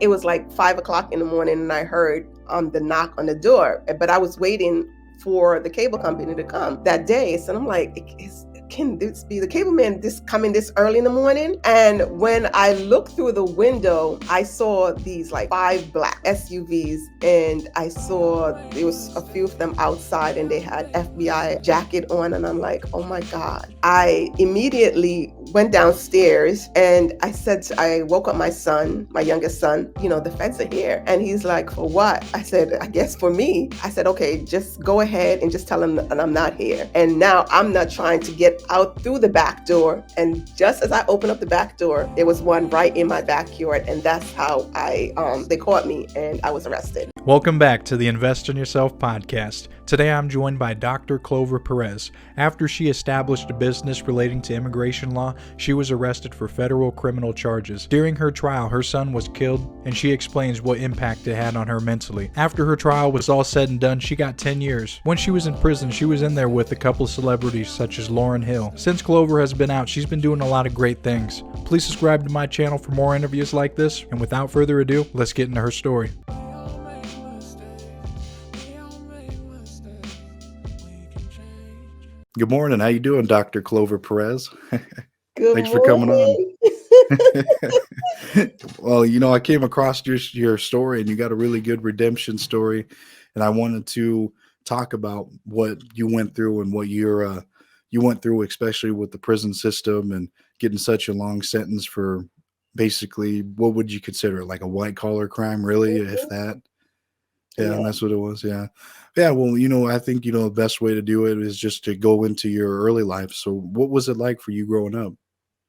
it was like 5 o'clock in the morning and I heard the knock on the door, but I was waiting for the cable company to come that day. So I'm like, can this be the cable man coming this early in the morning? And when I looked through the window, I saw these like 5 black SUVs, and I saw there was a few of them outside and they had FBI jacket on, and I'm like, oh my God. I immediately went downstairs and I woke up my son, my youngest son, the feds are here. And he's like, for what? I said, I guess for me. I said, okay, just go ahead and just tell him that I'm not here. And now I'm not trying to get out through the back door. And just as I opened up the back door, there was one right in my backyard. And that's how they caught me and I was arrested. Welcome back to the Invest in Yourself podcast. Today I'm joined by Dr. Clover Perez. After she established a business relating to immigration law, she was arrested for federal criminal charges. During her trial, her son was killed, and she explains what impact it had on her mentally. After her trial was all said and done, she got 10 years. When she was in prison, she was in there with a couple of celebrities such as Lauryn Hill. Since Clover has been out, she's been doing a lot of great things. Please subscribe to my channel for more interviews like this, and without further ado, let's get into her story. Good morning. How you doing, Dr. Clover Perez? Good Thanks for coming on. Well, I came across your story, and you got a really good redemption story, and I wanted to talk about what you went through and what you went through, especially with the prison system and getting such a long sentence for basically, what would you consider, like a white collar crime, really, if that? Yeah, and that's what it was. Yeah. Yeah. Well, I think, the best way to do it is just to go into your early life. So what was it like for you growing up?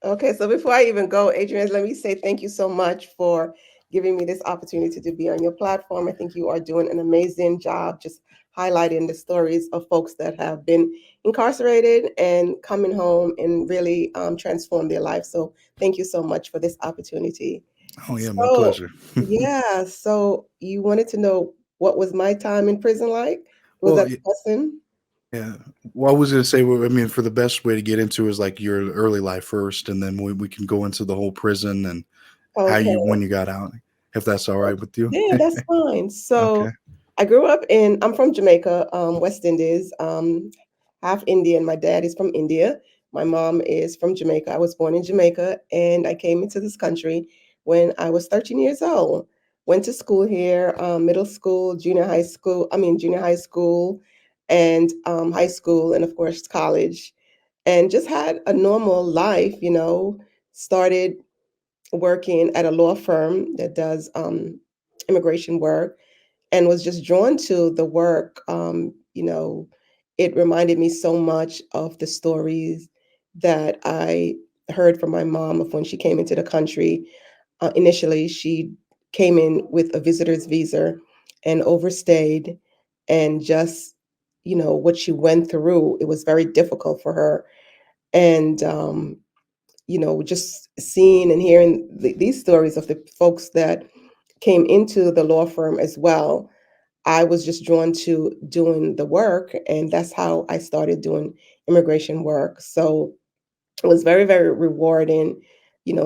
Okay, so before I even go, Adrian, let me say thank you so much for giving me this opportunity to be on your platform. I think you are doing an amazing job just highlighting the stories of folks that have been incarcerated and coming home and really transform their life. So thank you so much for this opportunity. Oh, yeah, my So, pleasure. yeah, so you wanted to know what was my time in prison like? Was Well, that the question? yeah. Well, I was going to say, well, I mean, for the best way to get into is like your early life first, and then we can go into the whole prison and Okay. when you got out, if that's all right with you. Yeah, that's fine. Okay. So I'm from Jamaica, West Indies, half Indian. My dad is from India. My mom is from Jamaica. I was born in Jamaica and I came into this country when I was 13 years old. Went to school here, middle school, junior high school, and high school, and of course, college, and just had a normal life, started working at a law firm that does immigration work and was just drawn to the work. It reminded me so much of the stories that I heard from my mom of when she came into the country. Initially, she came in with a visitor's visa and overstayed, and just, what she went through, it was very difficult for her. And just seeing and hearing these stories of the folks that came into the law firm as well, I was just drawn to doing the work, and that's how I started doing immigration work. So it was very, very rewarding,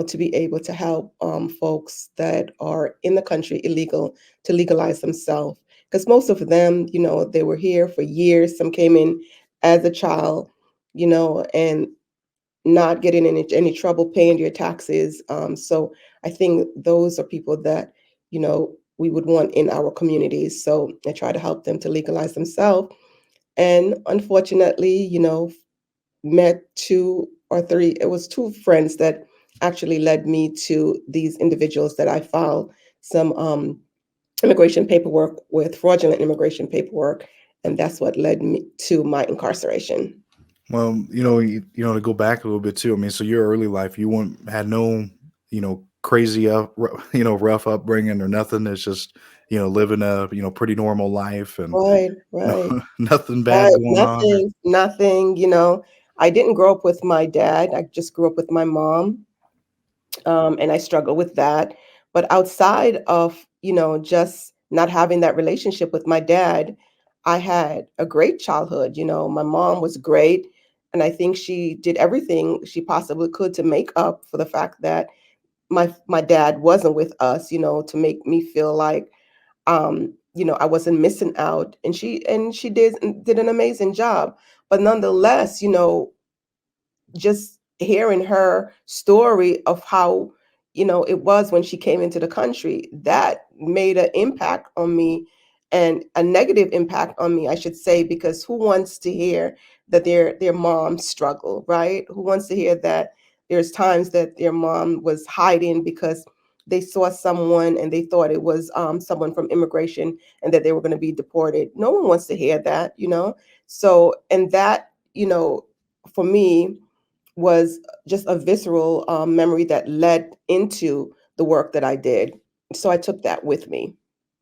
to be able to help folks that are in the country illegal to legalize themselves. Because most of them, they were here for years. Some came in as a child, and not getting in any trouble paying your taxes. So I think those are people that, we would want in our communities. So I try to help them to legalize themselves. And unfortunately, met it was two friends that actually led me to these individuals that I filed some immigration paperwork with, fraudulent immigration paperwork. And that's what led me to my incarceration. Well, to go back a little bit too. I mean, so your early life, had no, crazy rough upbringing or nothing. It's just, living a, pretty normal life and Right, right. nothing bad Right, going on. nothing, I didn't grow up with my dad. I just grew up with my mom, and I struggle with that. But outside of, just not having that relationship with my dad, I had a great childhood. My mom was great, and I think she did everything she possibly could to make up for the fact that my dad wasn't with us, to make me feel like I wasn't missing out. And she did an amazing job. But nonetheless, just hearing her story of how it was when she came into the country, that made an impact on me, and a negative impact on me, I should say, because who wants to hear that their mom struggled, right? Who wants to hear that there's times that their mom was hiding because they saw someone and they thought it was someone from immigration, and that they were going to be deported? No one wants to hear that. So, and that, for me, was just a visceral memory that led into the work that I did. So I took that with me.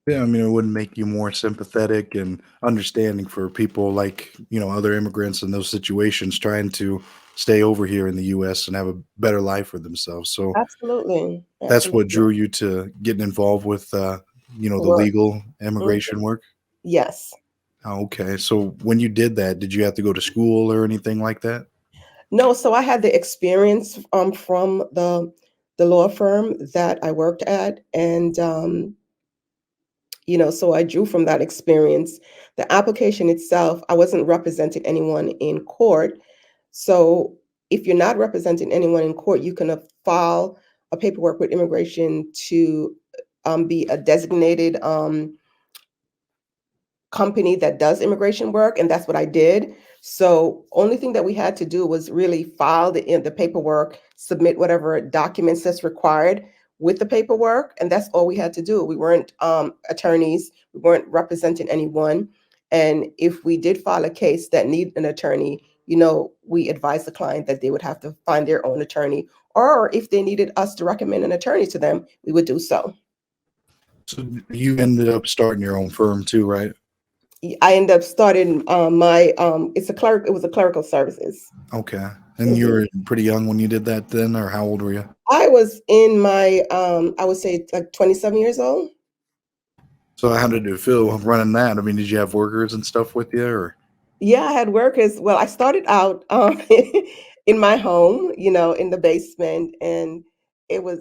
Yeah, I mean, it wouldn't make you more sympathetic and understanding for people like, other immigrants in those situations trying to stay over here in the US and have a better life for themselves. So Absolutely. that's what Absolutely. drew you to getting involved with, the Work. legal Mhm. immigration work? Yes. Oh, okay. So when you did that, did you have to go to school or anything like that? No, so I had the experience from the law firm that I worked at, and so I drew from that experience. The application itself, I wasn't representing anyone in court. So if you're not representing anyone in court, you can file a paperwork with immigration to be a designated company that does immigration work, and that's what I did. So only thing that we had to do was really file the paperwork, submit whatever documents that's required with the paperwork, and that's all we had to do. We weren't attorneys, we weren't representing anyone, and if we did file a case that need an attorney, we advised the client that they would have to find their own attorney, or if they needed us to recommend an attorney to them, we would do so. So you ended up starting your own firm too, right? I ended up starting my it was a clerical services. Okay. And you Mhm. were pretty young when you did that then, or how old were you? I was in my I would say like 27 years old. So how did it feel running that? I mean, did you have workers and stuff with you, or? Yeah, I had workers. Well, I started out in my home, in the basement, and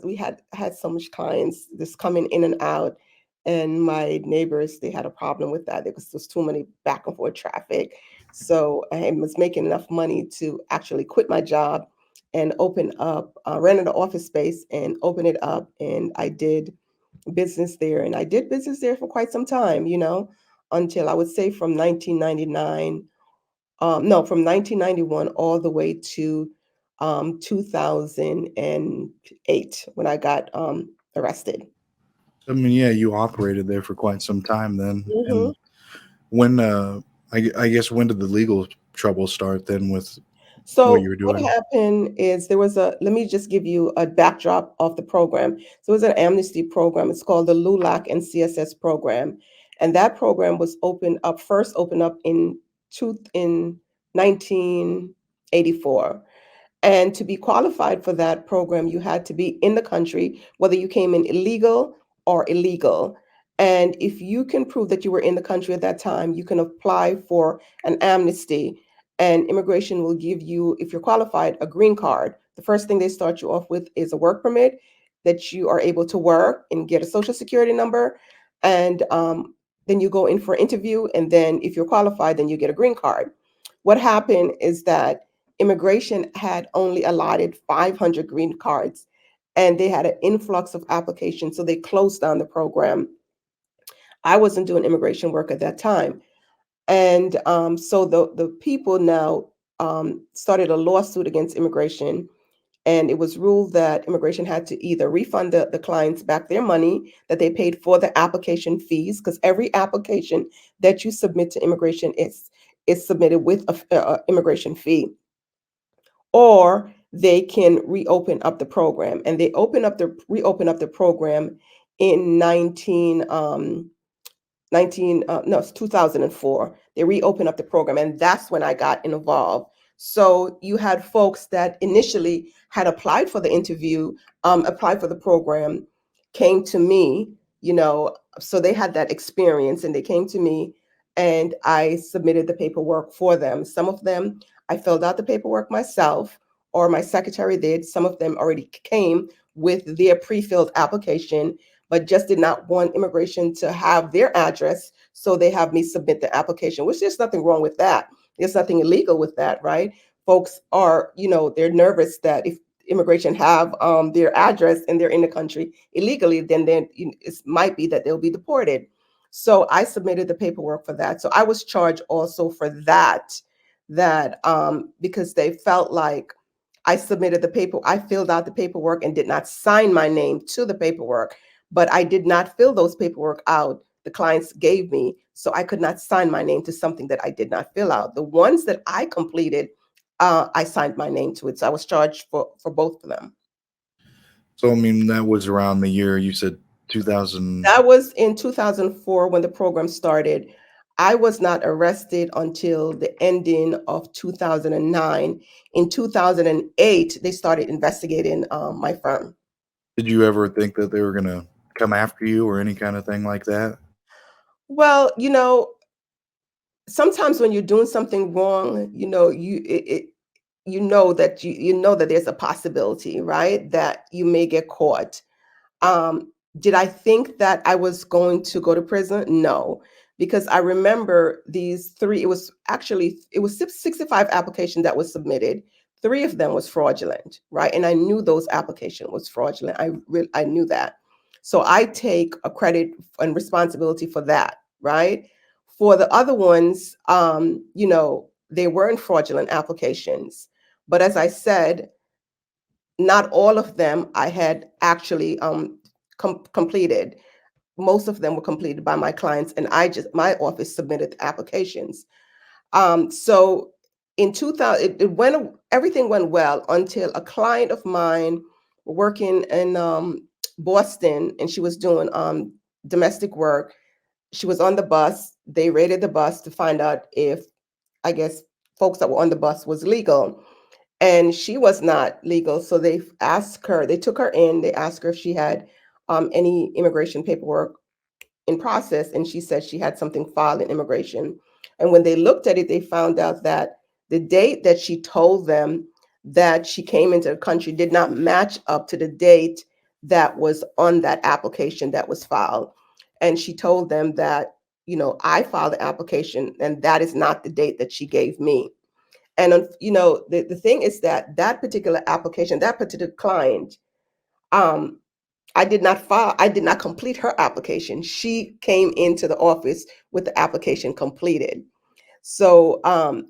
we had so much clients just coming in and out, and my neighbors, they had a problem with that. There was just too many back and forth traffic, so I was making enough money to actually quit my job and open up, rented an office space and open it up, and I did business there, and I did business there for quite some time, until I would say from 1999, no, from 1991 all the way to 2008 when I got arrested. I mean, yeah, you operated there for quite some time then. hmm And when, I guess, when did the legal trouble start then with what you So were what doing? happened is let me just give you a backdrop of the program. So it was an amnesty program. It's called the LULAC and CSS program. And that program was first opened up in 1984. And to be qualified for that program, you had to be in the country, whether you came in illegal. And if you can prove that you were in the country at that time, you can apply for an amnesty. And immigration will give you, if you're qualified, a green card. The first thing they start you off with is a work permit that you are able to work and get a social security number. And then you go in for an interview. And then if you're qualified, then you get a green card. What happened is that immigration had only allotted 500 green cards, and they had an influx of applications, so they closed down the program. I wasn't doing immigration work at that time, and so the people now started a lawsuit against immigration, and it was ruled that immigration had to either refund the clients back their money that they paid for the application fees, because every application that you submit to immigration is submitted with a immigration fee, or they can reopen up the program. And they reopen up the program in it's 2004. They reopened up the program, and that's when I got involved. So you had folks that initially had applied for the interview, applied for the program, came to me, so they had that experience, and they came to me, and I submitted the paperwork for them. Some of them I filled out the paperwork myself, or my secretary did. Some of them already came with their pre-filled application, but just did not want immigration to have their address. So they have me submit the application, which there's nothing wrong with that. There's nothing illegal with that, right? Folks are, they're nervous that if immigration have their address and they're in the country illegally, then it might be that they'll be deported. So I submitted the paperwork for that. So I was charged also for that because they felt like I filled out the paperwork and did not sign my name to the paperwork, but I did not fill those paperwork out the clients gave me, so I could not sign my name to something that I did not fill out. The ones that I completed, I signed my name to it. So I was charged for both of them. So, I mean, that was around the year you said 2000. That was in 2004 when the program started. I was not arrested until the ending of 2009. In 2008, they started investigating my firm. Did you ever think that they were going to come after you or any kind of thing like that? Well, sometimes when you're doing something wrong, you know that you know that there's a possibility, right, that you may get caught. Did I think that I was going to go to prison? No, because I remember these three. It was 65 applications that was submitted. Three of them was fraudulent, right? And I knew those application was fraudulent. I knew that. So I take a credit and responsibility for that, right? For the other ones, they weren't fraudulent applications. But as I said, not all of them I had actually completed. Most of them were completed by my clients, and my office submitted the applications. So in 2000, everything went well until a client of mine working in Boston, and she was doing domestic work. She was on the bus. They raided the bus to find out if, I guess, folks that were on the bus was legal, and she was not legal. So they took her in, they asked her if she had any immigration paperwork in process, and she said she had something filed in immigration. And when they looked at it, they found out that the date that she told them that she came into the country did not match up to the date that was on that application that was filed. And she told them that, I filed the application and that is not the date that she gave me. And the thing is that particular application, that particular client, um, I did not complete her application. She came into the office with the application completed. So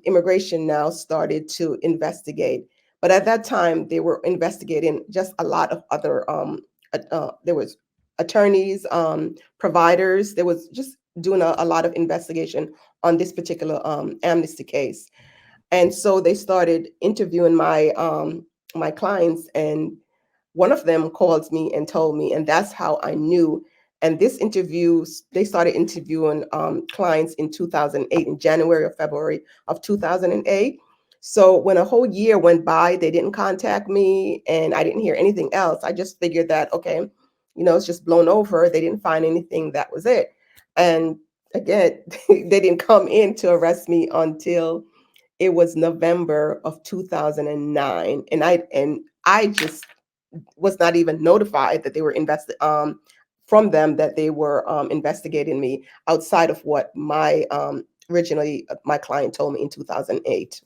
immigration now started to investigate. But at that time, they were investigating just a lot of other, there was attorneys, providers. There was just doing a lot of investigation on this particular amnesty case. And so they started interviewing my clients, and one of them called me and told me, and that's how I knew. And they started interviewing clients in 2008, in January or February of 2008. So when a whole year went by, they didn't contact me and I didn't hear anything else. I just figured that, okay, it's just blown over. They didn't find anything. That was it. And again, they didn't come in to arrest me until it was November of 2009. And I just was not even notified that they were from them that they were investigating me outside of what my originally my client told me in 2008.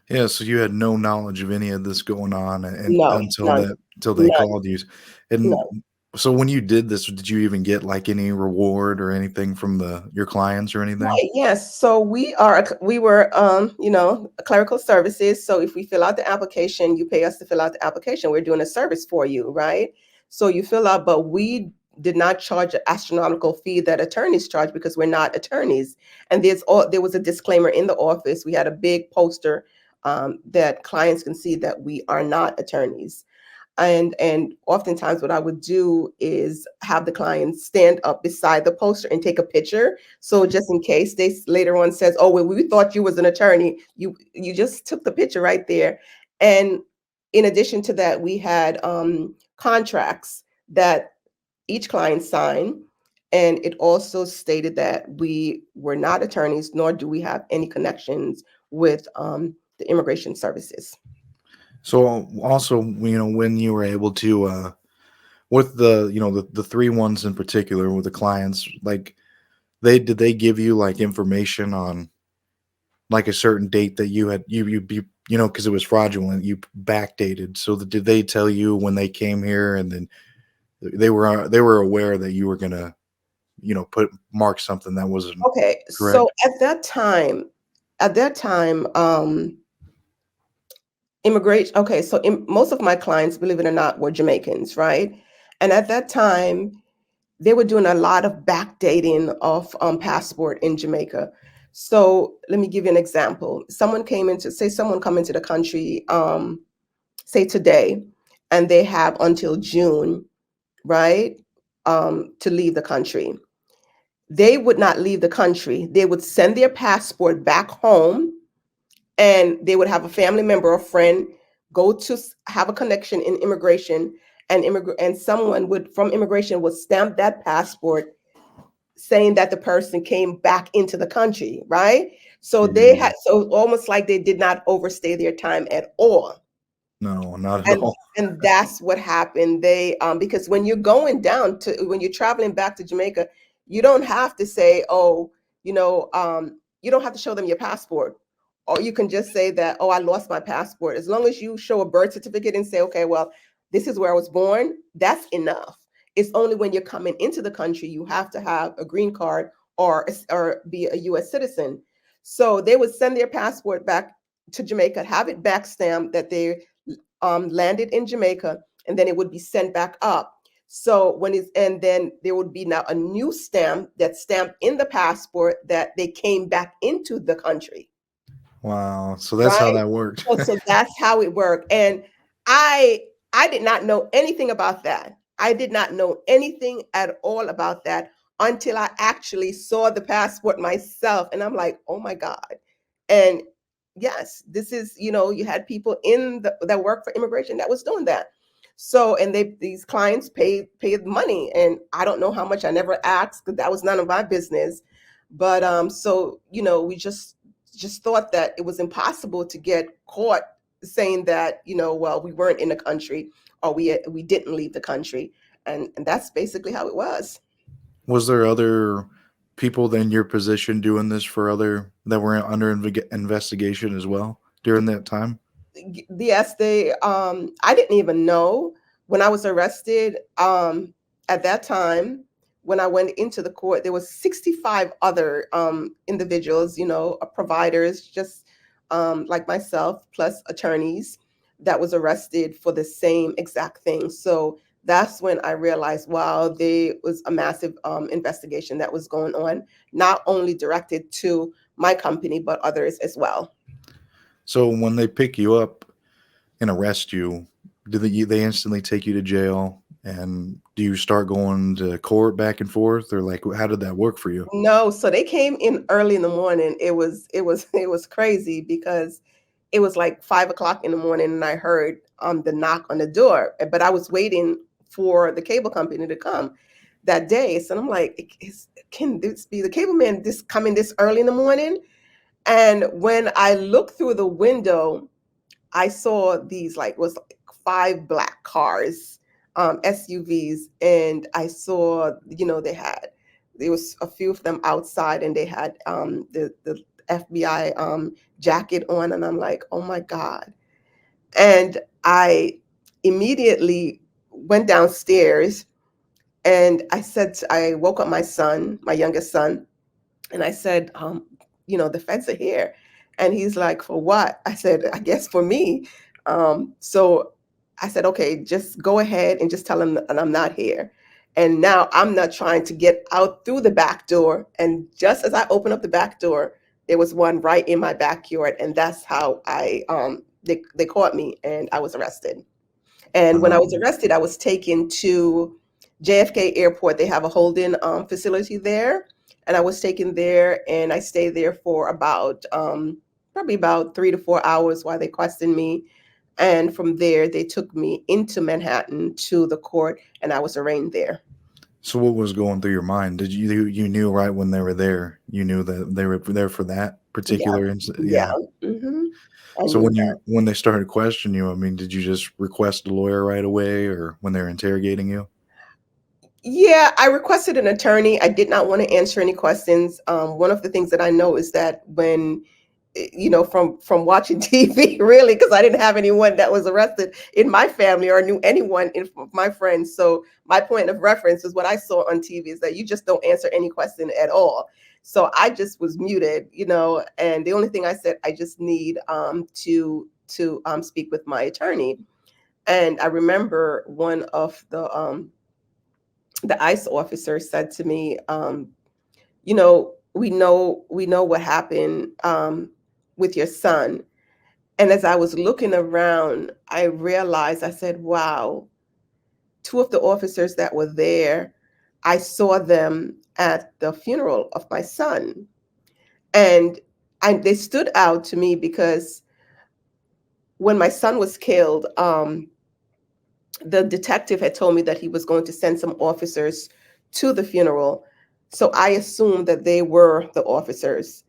Yeah, so you had no knowledge of any of this going on and No, until none, they none, called you. And none. so when you did this, did you even get like any reward or anything from your clients or anything? Right, yes. So we were clerical services. So if we fill out the application, you pay us to fill out the application. We're doing a service for you, right? So you fill out, but we did not charge an astronomical fee that attorneys charge because we're not attorneys. And there was a disclaimer in the office. We had a big poster that clients can see that we are not attorneys. And oftentimes what I would do is have the client stand up beside the poster and take a picture, so just in case they later on says, oh well, we thought you was an attorney, you just took the picture right there. And in addition to that, we had contracts that each client signed, and it also stated that we were not attorneys, nor do we have any connections with the immigration services. So also, when you were able to With the the three ones in particular with the clients, like they give you like information on like a certain date that you had you because it was fraudulent, you backdated. So did they tell you when they came here, and then they were aware that you were gonna put mark something that wasn't Okay, so correct? at that time, immigration. Okay, so most of my clients, believe it or not, were Jamaicans, right? And at that time, they were doing a lot of backdating of passport in Jamaica. So let me give you an example. Someone come into the country, say today, and they have until June, right, to leave the country. They would not leave the country. They would send their passport back home, and they would have a family member or friend go to have a connection in immigration, and someone would from immigration would stamp that passport saying that the person came back into the country, right? So they had Mm, so almost like they did not overstay their time at all. no, not at and all. and that's what happened. They because when you're traveling back to Jamaica, you don't have to say, oh, you don't have to show them your passport, or you can just say that, oh, I lost my passport. As long as you show a birth certificate and say, okay, well, this is where I was born, that's enough. It's only when you're coming into the country you have to have a green card, or be a U.S. citizen. So they would send their passport back to Jamaica, have it back stamped that they landed in Jamaica, and then it would be sent back up. So and then there would be now a new stamp that's stamped in the passport that they came back into the country, Wow. So that's how right? that worked. So that's how it worked. And I I did not know anything about that. I did not know anything at all about that until I actually saw the passport myself. And I'm like, oh my God. And yes, this is, you had people that work for immigration that was doing that. So, and these clients paid money, and I don't know how much. I never asked because that was none of my business. But so we just thought that it was impossible to get caught saying that, well, we weren't in the country, or we didn't leave the country, and that's basically how it was. Was there other people in your position doing this for other that were under investigation as well during that time? Yes, I didn't even know when I was arrested. At that time, when I went into the court, there was 65 other individuals, providers, just like myself, plus attorneys that was arrested for the same exact thing. So that's when I realized, wow, there was a massive investigation that was going on, not only directed to my company, but others as well. So when they pick you up and arrest you, do they instantly take you to jail? And do you start going to court back and forth, or like how did that work for you? No, so they came in early in the morning. It was crazy because it was like 5 o'clock in the morning, and I heard the knock on the door. But I was waiting for the cable company to come that day. So I'm like, can this be the cable man this coming this early in the morning? And when I looked through the window, I saw these like was like five black cars, SUVs, and I saw there was a few of them outside, and they had the FBI jacket on, and I'm like, oh my God. And I immediately went downstairs, and I woke up my son, my youngest son, and I said, the feds are here. And he's like, for what? I said, I guess for me. So I said, okay, just go ahead and just tell him that I'm not here. And now I'm not trying to get out through the back door. And just as I opened up the back door, there was one right in my backyard. And that's how they caught me, and I was arrested. And when I was Um, arrested, I was taken to JFK Airport. They have a holding facility there, and I was taken there, and I stayed there for probably about 3 to 4 hours while they questioned me. And from there, they took me into Manhattan to the court, and I was arraigned there. so what was going through your mind? Did you knew right when they were there? You knew that they were there for that Yeah, particular incident? yeah, Yeah. hmm I So knew that. when they started questioning you, I mean, did you just request a lawyer right away, or when they were interrogating you? Yeah, I requested an attorney. I did not want to answer any questions. One of the things that I know is that when from watching TV, really, because I didn't have anyone that was arrested in my family or knew anyone in my friends. So my point of reference is what I saw on TV is that you just don't answer any question at all. So I just was muted, and the only thing I said, I just need to speak with my attorney. And I remember one of the ICE officer said to me, we know what happened with your son. And as I was looking around, I realized, I said, wow, two of the officers that were there, I saw them at the funeral of my son. And they stood out to me because when my son was killed, the detective had told me that he was going to send some officers to the funeral. So I assumed that they were the officers.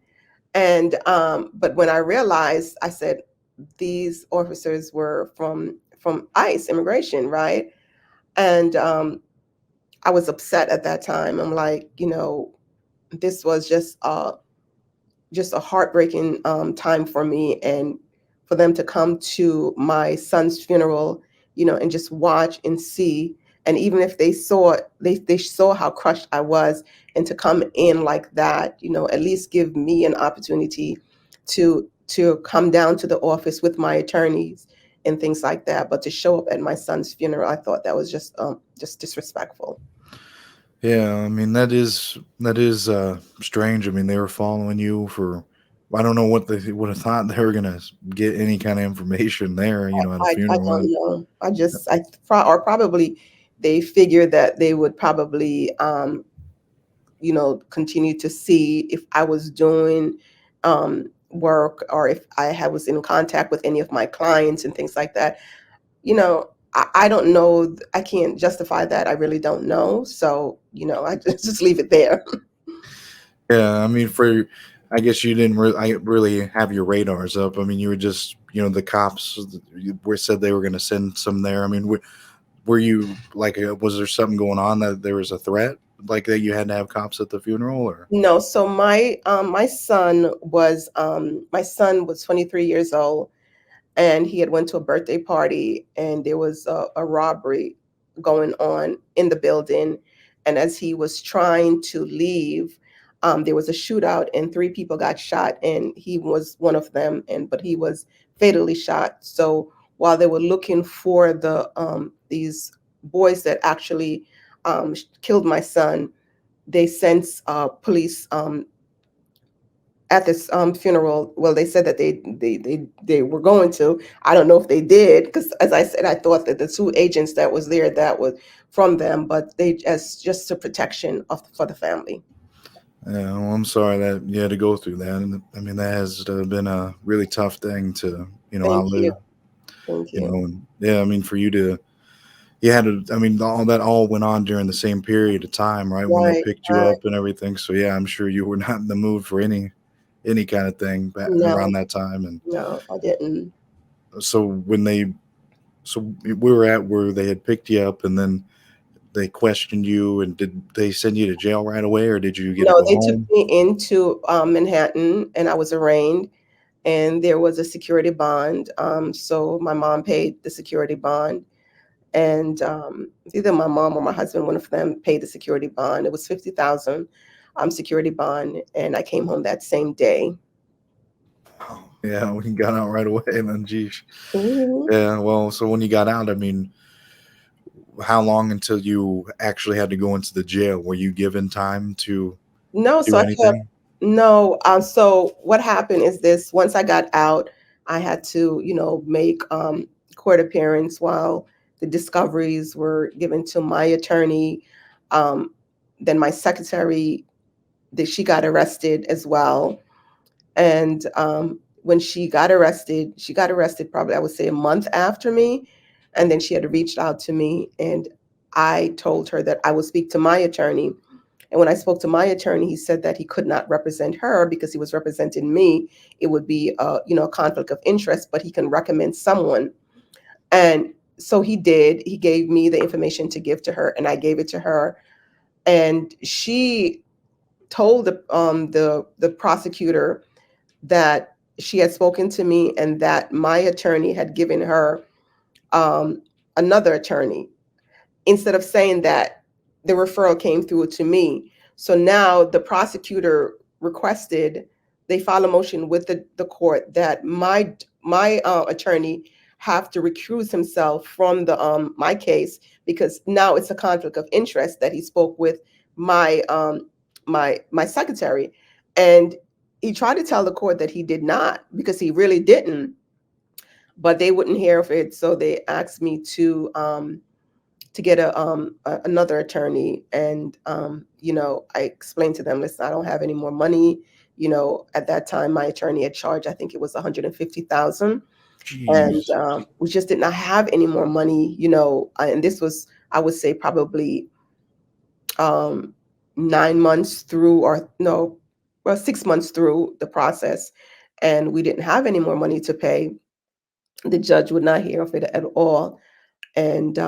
And but when I realized, I said these officers were from ICE immigration, right? And I was upset at that time. I'm like, this was just a heartbreaking time for me, and for them to come to my son's funeral, and just watch and see, and even if they saw how crushed I was, and to come in like that, at least give me an opportunity to come down to the office with my attorneys and things like that, but to show up at my son's funeral, I thought that was just disrespectful. Yeah, I mean that is strange. I mean they were following you for I don't know what they would have thought they were gonna get any kind of information there, at a I funeral. don't know. Or probably they figured that they would probably, continue to see if I was doing work, or if was in contact with any of my clients and things like that. I don't know. I can't justify that. I really don't know. So, I just leave it there. Yeah, I mean, I guess you didn't really have your radars up. I mean, you were just, the cops were said they were going to send some there. I mean, were you like, was there something going on that there was a threat, like that you had to have cops at the funeral, or? No, so my son was 23 years old, and he had went to a birthday party, and there was a robbery going on in the building, and as he was trying to leave, there was a shootout, and three people got shot, and he was one of them, and but he was fatally shot. So while they were looking for these boys that actually killed my son, they sent police at this funeral. Well, they said that they were going to. I don't know if they did, because as I said, I thought that the two agents that was there, that was from them, but they, as just a protection for the family. Yeah, well, I'm sorry that you had to go through that. And I mean, that has been a really tough thing to, Thank you. outlive, Thank you. and yeah, I mean, for you to, you had to, I mean, all that all went on during the same period of time, right? When they Right, picked you right. up and everything. So yeah, I'm sure you were not in the mood for any kind of thing back No, around that time. And no, I didn't. so so we were at where they had picked you up, and then they questioned you, and did they send you to jail right away, or did you get to No, go they took home? me into Manhattan, and I was arraigned, and there was a security bond. So my mom paid the security bond, and either my mom or my husband, one of them, paid the security bond. It was 50,000 security bond, and I came home that same day. Oh, yeah, we got out right away, then geez. Mhm. Yeah, well, so when you got out, I mean, how long until you actually had to go into the jail? Were you given time to No, so do I kept anything? no. So what happened is this: once I got out, I had to, make court appearance while the discoveries were given to my attorney. Um, then my secretary, that she got arrested as well. And when she got arrested probably, I would say, a month after me. And then she had reached out to me, and I told her that I would speak to my attorney. And when I spoke to my attorney, he said that he could not represent her because he was representing me. It would be a conflict of interest, but he can recommend someone. And so he did. He gave me the information to give to her, and I gave it to her. and she told the prosecutor that she had spoken to me and that my attorney had given her um, another attorney, instead of saying that the referral came through to me. So now the prosecutor requested, they filed a motion with the court that my attorney have to recuse himself from the my case, because now it's a conflict of interest that he spoke with my secretary. And he tried to tell the court that he did not, because he really didn't, but they wouldn't hear of it. So they asked me to get another attorney. And I explained to them, listen, I don't have any more money. At that time my attorney had charged, I think it was 150,000, and Jeez. we just did not have any more money. And this was, I would say, probably um 9 months through, or no, well, 6 months through the process, and we didn't have any more money to pay. The judge would not hear of it at all. And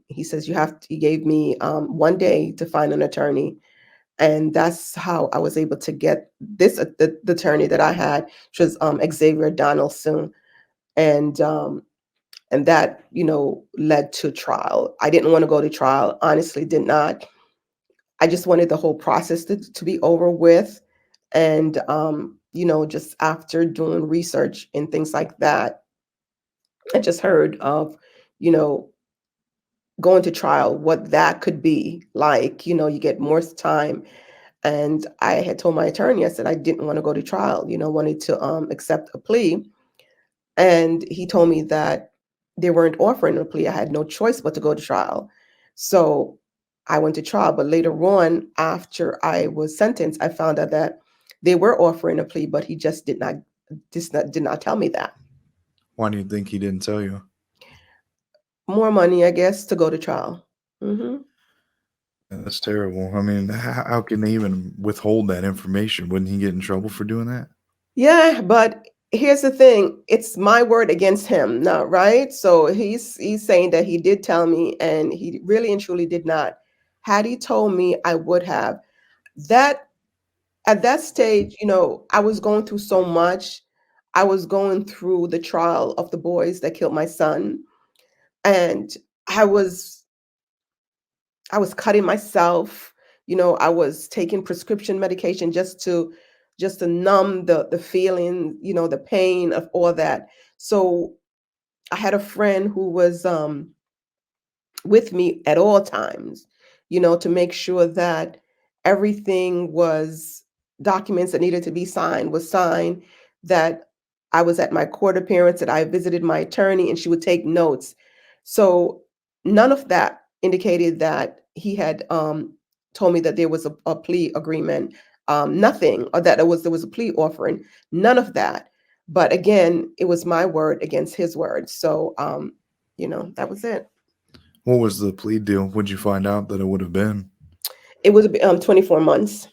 he says, he gave me 1 day to find an attorney. And that's how I was able to get the attorney that I had, which was Xavier Donaldson. And that, led to trial. I didn't want to go to trial, honestly, did not. I just wanted the whole process to be over with. And, just after doing research and things like that, I just heard of, you know, going to trial, what that could be like. You get more time. And I had told my attorney, I said I didn't want to go to trial, wanted to accept a plea. And he told me that they weren't offering a plea. I had no choice but to go to trial. So I went to trial. But later on, after I was sentenced, I found out that they were offering a plea, but he did not tell me that. Why do you think he didn't tell you? More money, I guess, to go to trial. Hmm. Yeah, that's terrible. I mean, how can they even withhold that information? Wouldn't he get in trouble for doing that? Yeah, but here's the thing, it's my word against him now, right? So he's saying that he did tell me, and he really and truly did not. Had he told me, I would have. That At that stage, I was going through so much. I was going through the trial of the boys that killed my son, and I was I was cutting myself. I was taking prescription medication just to numb the feeling, the pain of all that. So I had a friend who was with me at all times, to make sure that everything was, documents that needed to be signed was signed, that I was at my court appearance, that I visited my attorney, and she would take notes. So none of that indicated that he had told me that there was a plea agreement, nothing, or that there was a plea offering, none of that. But again, it was my word against his word. So that was it. What was the plea deal? Would you find out that it would have been? It would have been 24 months.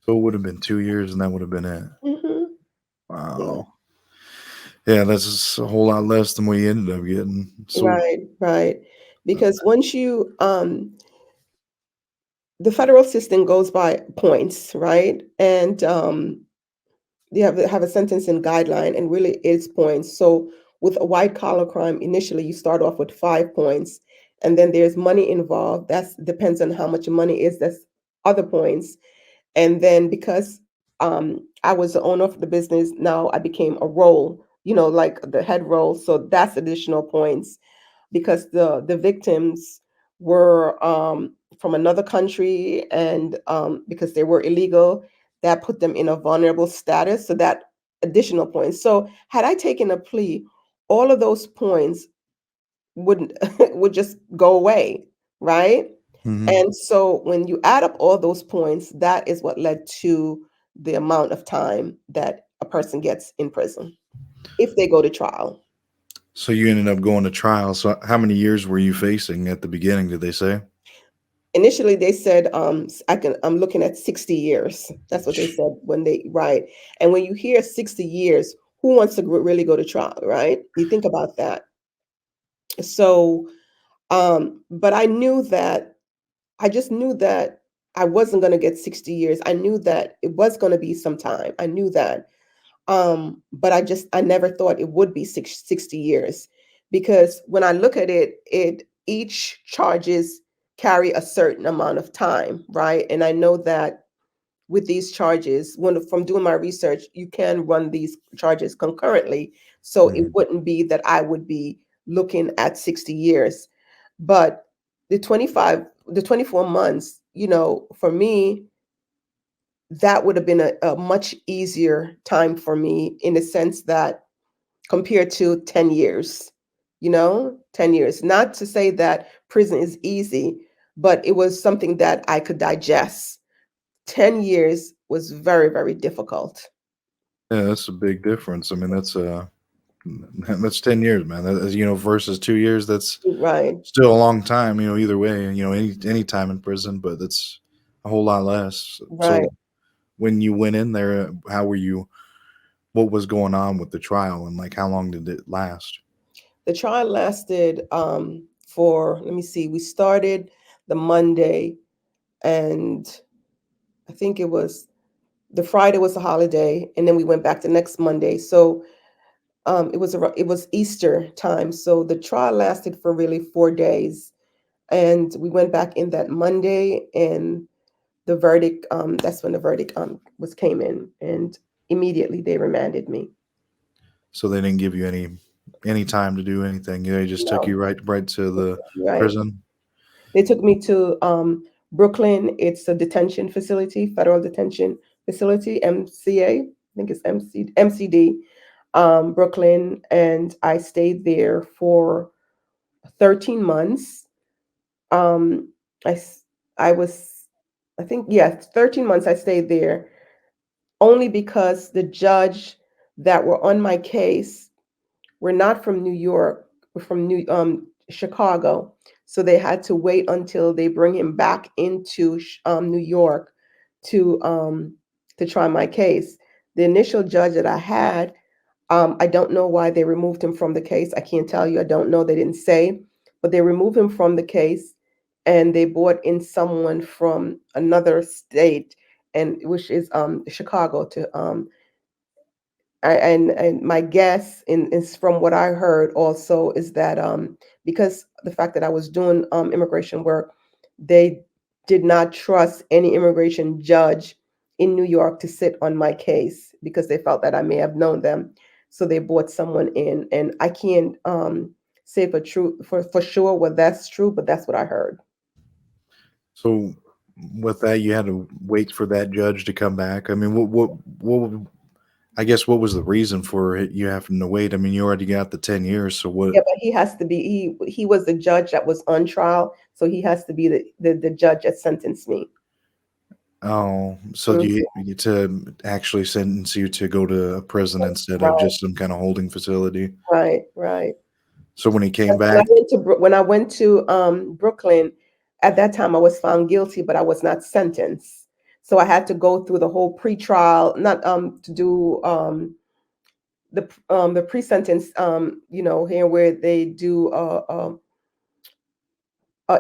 So it would have been 2 years, and that would have been it. Hmm. Yeah. Wow. Yeah, that's just a whole lot less than what you ended up getting. So, Right, right. Because once the federal system goes by points, right? And you have a sentencing guideline, and really it's points. So with a white collar crime, initially you start off with 5 points, and then there's money involved. That depends on how much money is. That's other points. And then because I was the owner of the business, now I became a role, like the head role. So that's additional points, because the victims were from another country, and because they were illegal, that put them in a vulnerable status. So that additional points. So had I taken a plea, all of those points wouldn't would just go away, right? mhm. And so when you add up all those points, that is what led to the amount of time that a person gets in prison if they go to trial. So you ended up going to trial. So how many years were you facing at the beginning? Did they say? Initially, they said, I'm looking at 60 years. That's what they said when they write. And when you hear 60 years, who wants to really go to trial, right? You think about that. So, but I just knew that I wasn't going to get 60 years. I knew that it was going to be some time. I knew that. But I never thought it would be 60 years, because when I look at it, each charges carry a certain amount of time, right? And I know that with these charges, when from doing my research, you can run these charges concurrently. So it Mhm. wouldn't be that I would be looking at 60 years. But the 24 months, for me, that would have been a much easier time for me, in the sense that, compared to 10 years, 10 years. Not to say that prison is easy, but it was something that I could digest. 10 years was very, very difficult. Yeah, that's a big difference. I mean, that's 10 years, man. Versus 2 years. That's Right, still a long time. Either way. Any time in prison, but that's a whole lot less. right. So when you went in there, how were you? What was going on with the trial, and like how long did it last? The trial lasted for, let me see, we started the Monday, and I think it was the Friday was a holiday, and then we went back the next Monday. So it was Easter time. So the trial lasted for really 4 days, and we went back in that Monday, and the verdict. That's when the verdict was came in, and immediately they remanded me. So they didn't give you any time to do anything. They just took No, you right to the right. prison. They took me to Brooklyn. It's a detention facility, federal detention facility, MCA. I think it's MCD, Brooklyn, and I stayed there for 13 months. Um, I s- I was, I think, yeah, 13 months I stayed there, only because the judge that were on my case were not from New York, were from Chicago. So they had to wait until they bring him back into New York to um, to try my case. The initial judge that I had, I don't know why they removed him from the case. I can't tell you. I don't know. They didn't say, but they removed him from the case, and they brought in someone from another state, and which is Chicago, to and my guess is, from what I heard also, is that because the fact that I was doing immigration work, they did not trust any immigration judge in New York to sit on my case, because they felt that I may have known them. So they brought someone in, and I can't say for sure what that's true, but that's what I heard. So with that, you had to wait for that judge to come back. I mean, what? I guess what was the reason for you having to wait? I mean, you already got the 10 years, so what? Yeah, but he has to be, he was the judge that was on trial, so he has to be the judge that sentenced me. Oh, so Mhm. you to actually sentence you to go to a prison instead of Right, just some kind of holding facility. right, right. So when he came Because when back, I went to Brooklyn, at that time I was found guilty, but I was not sentenced. So I had to go through the whole pre-trial, not to do the pre-sentence, here, where they do a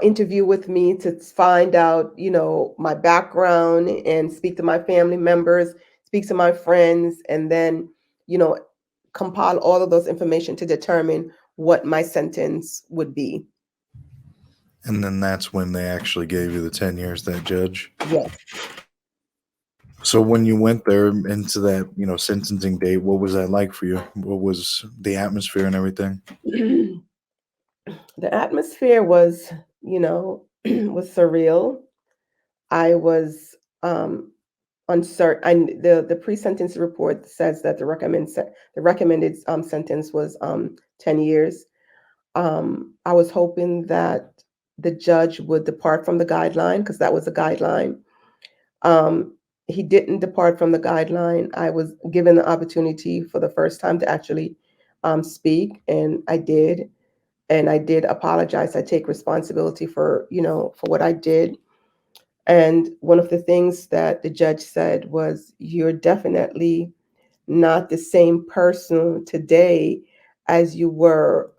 interview with me to find out, my background, and speak to my family members, speak to my friends, and then, you know, compile all of those information to determine what my sentence would be. and then that's when they actually gave you the 10 years. That judge. Yes. So when you went there into that, sentencing date, what was that like for you? What was the atmosphere and everything? The atmosphere was, was surreal. I was uncertain. The pre-sentence report says that the recommended sentence was 10 years. I was hoping that the judge would depart from the guideline, because that was a guideline. Um, he didn't depart from the guideline. I was given the opportunity for the first time to actually speak, and I did. And I did apologize. I take responsibility for, for what I did. And one of the things that the judge said was, "You're definitely not the same person today as you were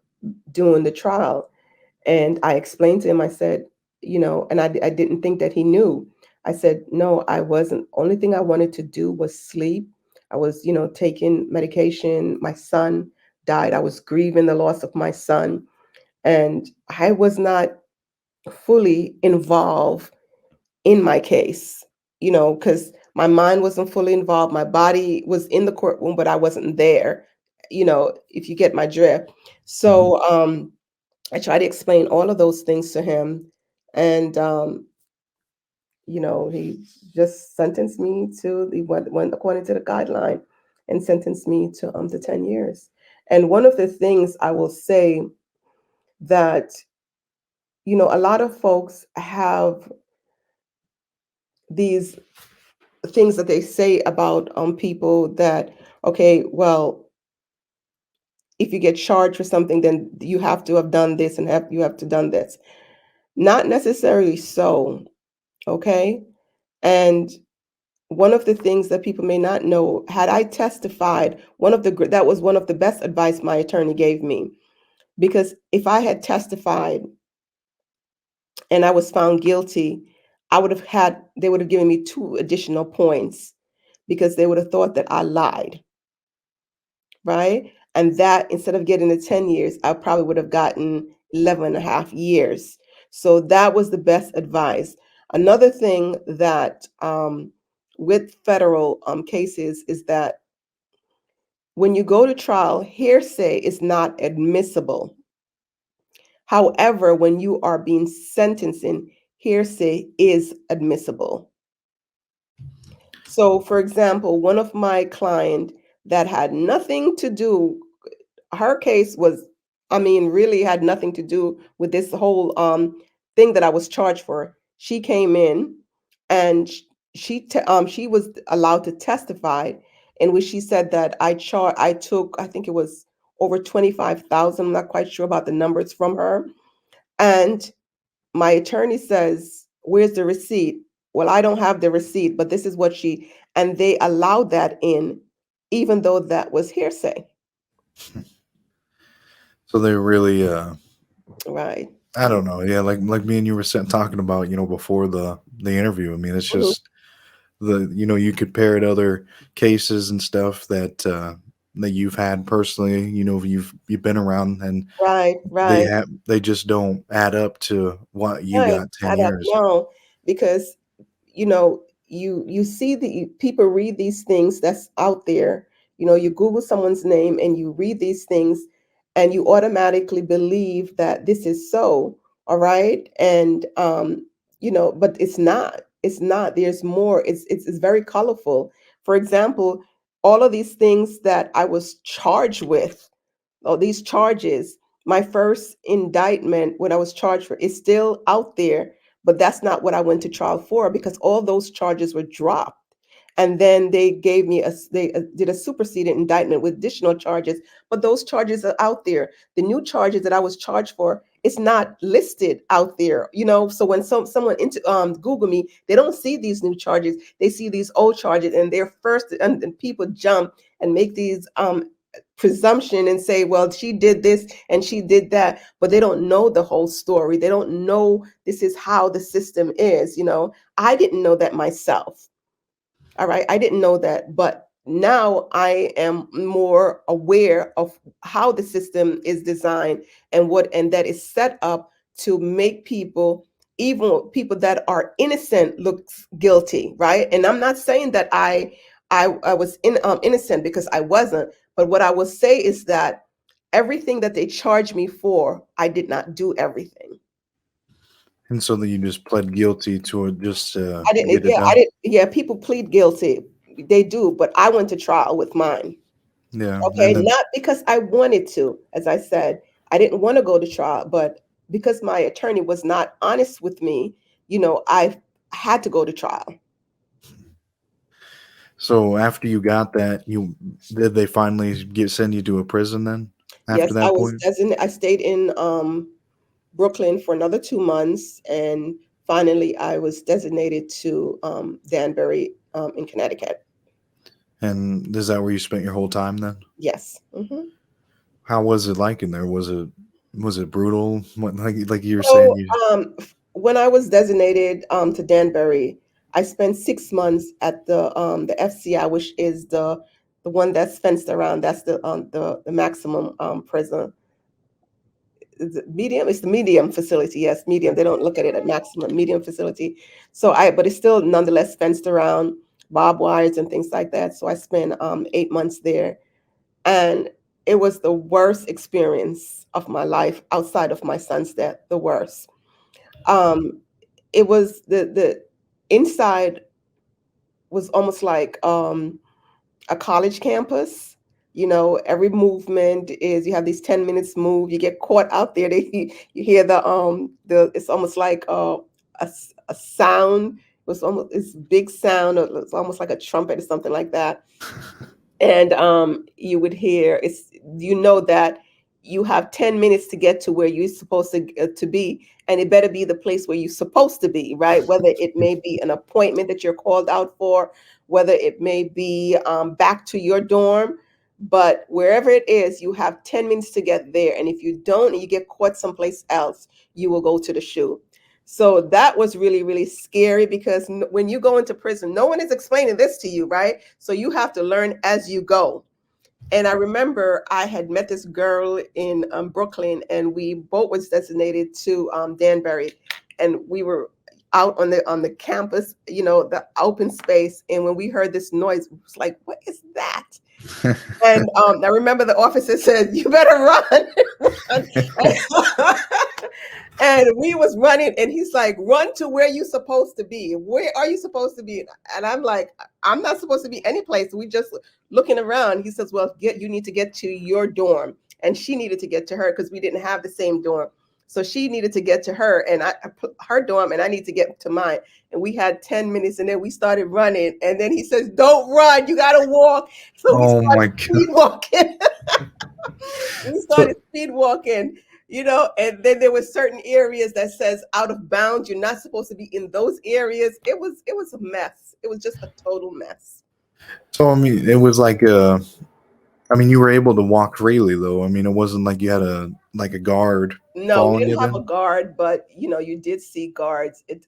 during the trial." And I explained to him, I said, and I didn't think that he knew. I said, no, I wasn't. Only thing I wanted to do was sleep. I was, taking medication. My son died. I was grieving the loss of my son. And I was not fully involved in my case, because my mind wasn't fully involved. My body was in the courtroom, but I wasn't there, if you get my drift. Mhm. So I tried to explain all of those things to him. And, he just sentenced me to went according to the guideline and sentenced me to 10 years. And one of the things I will say that, a lot of folks have these things that they say about people that, okay, well, if you get charged for something, then you have to have done this and you have to done this. Not necessarily so, okay? And one of the things that people may not know, had I testified, that was one of the best advice my attorney gave me, because if I had testified and I was found guilty, they would have given me 2 additional points because they would have thought that I lied, right? And that, instead of getting the 10 years, I probably would have gotten 11 and a half years. So that was the best advice. Another thing that with federal cases is that when you go to trial, hearsay is not admissible. However, when you are being sentencing, hearsay is admissible. So, for example, one of my client that had nothing to do, her case was, I mean, really had nothing to do with this whole thing that I was charged for. She came in and she was allowed to testify, in which she said that I took, I think it was over 25,000. I'm not quite sure about the numbers from her. And my attorney says, "Where's the receipt?" Well, I don't have the receipt, but this is what and they allowed that in, even though that was hearsay. So they really, Right. I don't know, yeah, like me and you were talking about, before the interview. I mean, it's Mhm. just you compare it to other cases and stuff that you've had personally. You've been around, and Right, right. they just don't add up to what you Right. got 10 Add up years. now, because you see the people read these things that's out there. You Google someone's name and you read these things, and you automatically believe that this is so. All right, and but it's not. It's not. There's more. It's very colorful. For example, all of these things that I was charged with, all these charges, my first indictment, what I was charged for, is still out there, but that's not what I went to trial for, because all those charges were dropped. And then they did a superseded indictment with additional charges, but those charges are out there. The new charges that I was charged for, it's not listed out there, So when someone into Google me, they don't see these new charges. They see these old charges, and they're first, and people jump and make these presumption and say, well, she did this and she did that, but they don't know the whole story. They don't know this is how the system is. I didn't know that myself. All right, I didn't know that, but now I am more aware of how the system is designed, and that is set up to make people, even people that are innocent, look guilty, right? And I'm not saying that I was innocent, because I wasn't. But what I will say is that everything that they charged me for, I did not do everything. And so then you just pled guilty to it just to I didn't. get it Yeah, I done. didn't. Yeah, people plead guilty. They do, but I went to trial with mine. Yeah, Okay, and then not because I wanted to. As I said, I didn't want to go to trial, but because my attorney was not honest with me, I had to go to trial. so after you got that, you did they finally get send you to a prison then Yes, after that point? I stayed in Brooklyn for another 2 months, and finally I was designated to Danbury in Connecticut. And is that where you spent your whole time then? Yes. Hmm. How was it like in there? Was it brutal? What, like you were saying, So you when I was designated to Danbury, I spent 6 months at the FCI, which is the one that's fenced around. That's the maximum prison. Is it medium? It's the medium facility. Yes, medium. They don't look at it at maximum. Medium facility. But it's still nonetheless fenced around, barbed wires and things like that. So I spent 8 months there, and it was the worst experience of my life outside of my son's death. The worst. Um, it was the inside was almost like a college campus. Every movement is, you have these 10 minutes move, you get caught out there. You hear the it's almost like a sound. It was almost this big sound. It's almost like a trumpet or something like that. And you would hear, that you have 10 minutes to get to where you're supposed to be, and it better be the place where you're supposed to be, right? Whether it may be an appointment that you're called out for, whether it may be back to your dorm, but wherever it is, you have 10 minutes to get there. And if you don't, and you get caught someplace else, you will go to the shoe. So that was really, really scary, because when you go into prison, no one is explaining this to you, right? So you have to learn as you go. And I remember I had met this girl in Brooklyn, and we both was designated to Danbury, and we were out on the campus, the open space. And when we heard this noise, it was like, what is that? And I remember the officer said, "You better run." And we was running, and he's like, "Run to where you supposed to be. Where are you supposed to be?" And I'm like, "I'm not supposed to be any place. We just looking around." He says, "Well, you need to get to your dorm." And she needed to get to her, because we didn't have the same dorm. So she needed to get to her, and I put her dorm, and I need to get to mine. And we had 10 minutes, and then we started running. And then he says, "Don't run, you gotta walk." So we Oh started my speed god. walking. We So started speed walking, and then there were certain areas that says out of bounds. You're not supposed to be in those areas. It was a mess. It was just a total mess. so I mean it was like I mean you were able to walk freely though. I mean it wasn't like you had a guard No, we following didn't you have a then? guard, but you did see guards at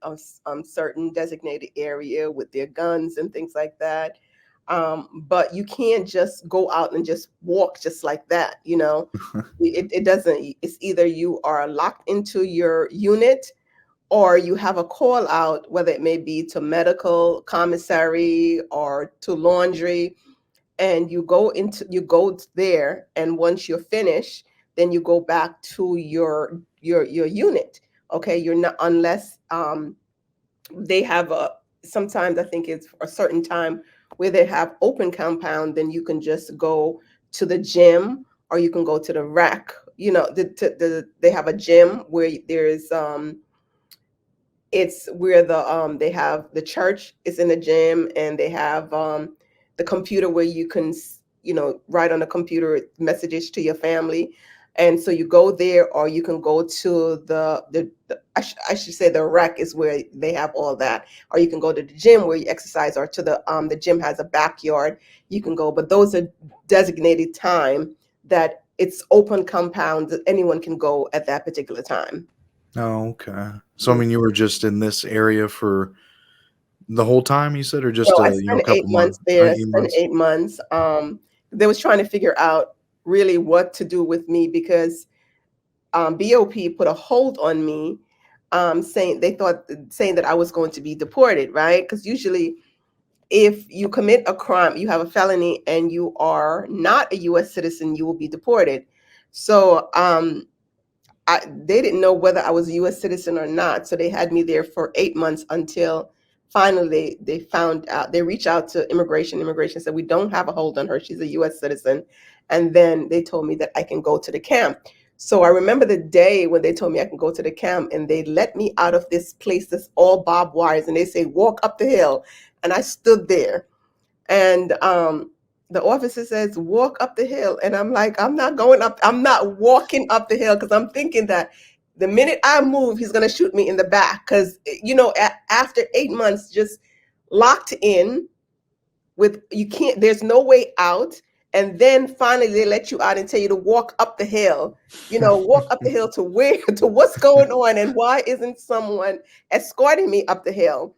certain designated area with their guns and things like that. But you can't just go out and just walk just like that. It doesn't. It's either you are locked into your unit, or you have a call out, whether it may be to medical commissary or to laundry, and you go there, and once you're finished, then you go back to your unit. Okay, you're not, unless they have a sometimes I think it's a certain time where they have open compound, then you can just go to the gym, or you can go to the rack. They have a gym where there's it's where they have the church is in the gym, and they have the computer where you can write on the computer messages to your family. And so you go there, or you can go to I should say the rec is where they have all that, or you can go to the gym where you exercise, or to the gym has a backyard you can go. But those are designated time that it's open compound, that anyone can go at that particular time. Oh, okay. So I mean you were just in this area for the whole time you said, or just No, I a spent eight couple months months, there. I 8 spent months? 8 months. They was trying to figure out really what to do with me, because BOP put a hold on me, saying that I was going to be deported, right? Because usually, if you commit a crime, you have a felony, and you are not a U.S. citizen, you will be deported. So they didn't know whether I was a U.S. citizen or not. So they had me there for 8 months, until finally they found out. They reached out to immigration. Immigration said, "We don't have a hold on her. She's a U.S. citizen." And then they told me that I can go to the camp. So I remember the day when they told me I can go to the camp, and they let me out of this place that's all barbed wires, and they say, "Walk up the hill." And I stood there, and the officer says, "Walk up the hill." And I'm like, "I'm not going up. I'm not walking up the hill," because I'm thinking that the minute I move, he's going to shoot me in the back. Because, after 8 months just locked in, with you can't, there's no way out. And then finally they let you out and tell you to walk up the hill, walk up the hill to where, to what's going on, and why isn't someone escorting me up the hill?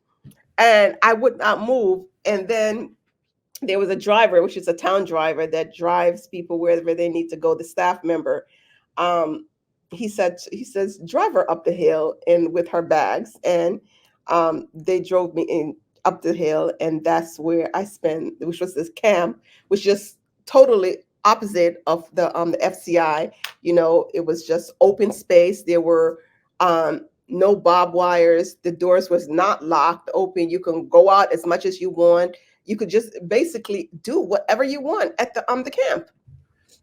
and I would not move. And then there was a driver, which is a town driver that drives people wherever they need to go, the staff member. um, he says, drive her up the hill and with her bags. And they drove me in up the hill, and that's where I spent, which was this camp, which just totally opposite of the FCI. It was just open space. There were no barbed wires. The doors was not locked open. You can go out as much as you want. You could just basically do whatever you want at the camp.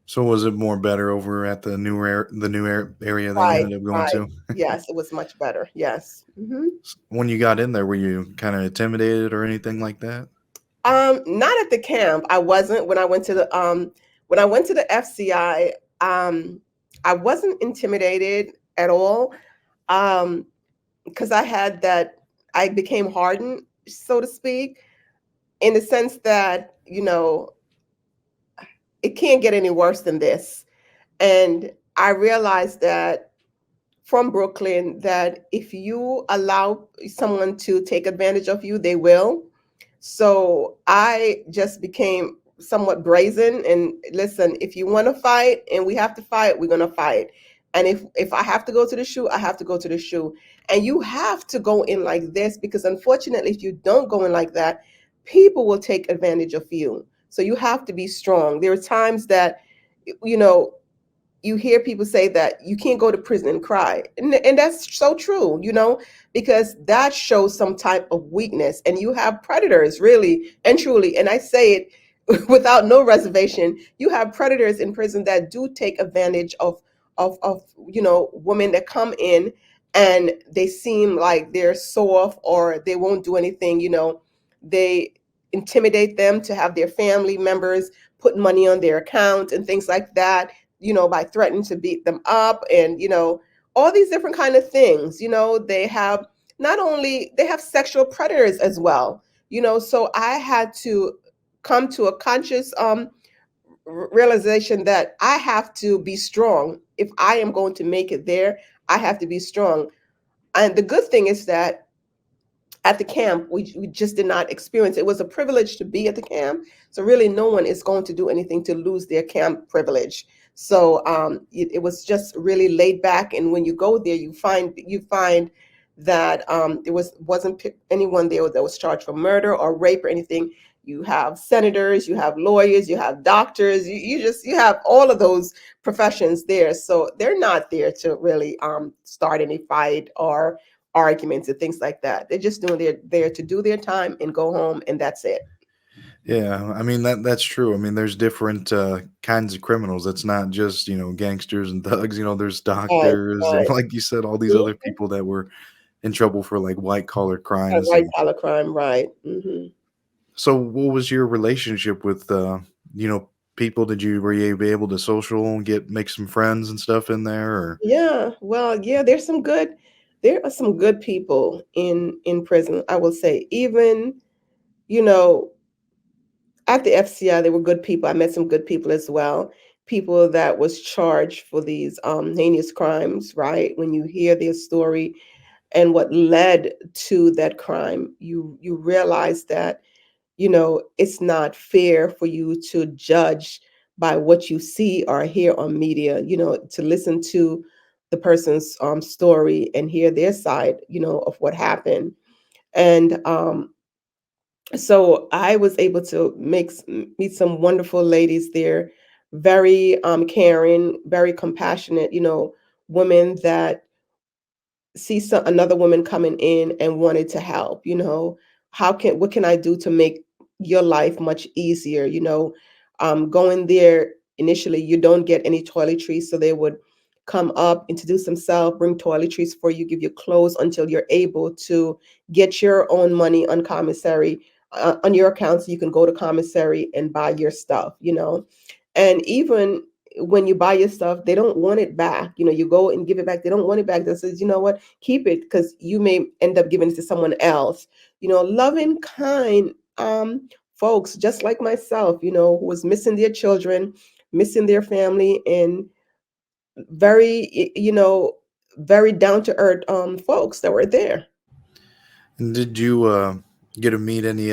So was it more better over at the area that you Right, ended up going right. to? Yes, it was much better. Yes. When you got in there, were you kind of intimidated or anything like that? Not at the camp. I wasn't when I went to the FCI. I wasn't intimidated at all. Um, because I became hardened, so to speak, in the sense that it can't get any worse than this. And I realized that from Brooklyn, that if you allow someone to take advantage of you, they will. So I just became somewhat brazen and listen, if you want to fight and we have to fight, we're going to fight. And if I have to go to the shoe, I have to go to the shoe. And you have to go in like this, because unfortunately, if you don't go in like that, people will take advantage of you. So you have to be strong. There are times that you know you hear people say that you can't go to prison and cry. And that's so true, because that shows some type of weakness. And you have predators, really and truly. And I say it without no reservation. You have predators in prison that do take advantage of women that come in and they seem like they're soft or they won't do anything. They intimidate them to have their family members put money on their account and things like that, by threatening to beat them up, and all these different kind of things. They have, not only they have sexual predators as well. So I had to come to a conscious realization that I have to be strong. If I am going to make it there, I have to be strong. And the good thing is that at the camp, we just did not experience it. It was a privilege to be at the camp. So really no one is going to do anything to lose their camp privilege. So it was just really laid back. And when you go there, you find that there wasn't anyone there that was charged for murder or rape or anything. You have senators, you have lawyers, you have doctors, you have all of those professions there. So they're not there to really start any fight or arguments and things like that. They're just doing their there to do their time and go home, and that's it. Yeah, I mean that's true. I mean, there's different kinds of criminals. It's not just gangsters and thugs. There's Right, doctors and right. like you said, all these other Mhm. people that were in trouble for like white collar A crimes. white And collar crime, right. so, what was your relationship with people? Were you able to social and make some friends and stuff in there? Or Yeah, well, yeah, there are some good people in prison, I will say. Even, you know, at the FCI, there were good people. I met some good people as well. People that was charged for these heinous crimes, right? When you hear their story and what led to that crime, you realize that it's not fair for you to judge by what you see or hear on media, to listen to the person's story and hear their side, of what happened. And so I was able to meet some wonderful ladies there, very caring, very compassionate, women that see another woman coming in and wanted to help. What can I do to make your life much easier? Going there, initially you don't get any toiletries, so they would come up, introduce themselves, bring toiletries for you, give you clothes until you're able to get your own money on commissary, on your account, so you can go to commissary and buy your stuff. And even when you buy your stuff, they don't want it back. You go and give it back, they don't want it back. They says, you know what, keep it, because you may end up giving it to someone else. Loving, kind folks, just like myself, who was missing their children, missing their family, and very down to earth folks that were there. and did you get to meet any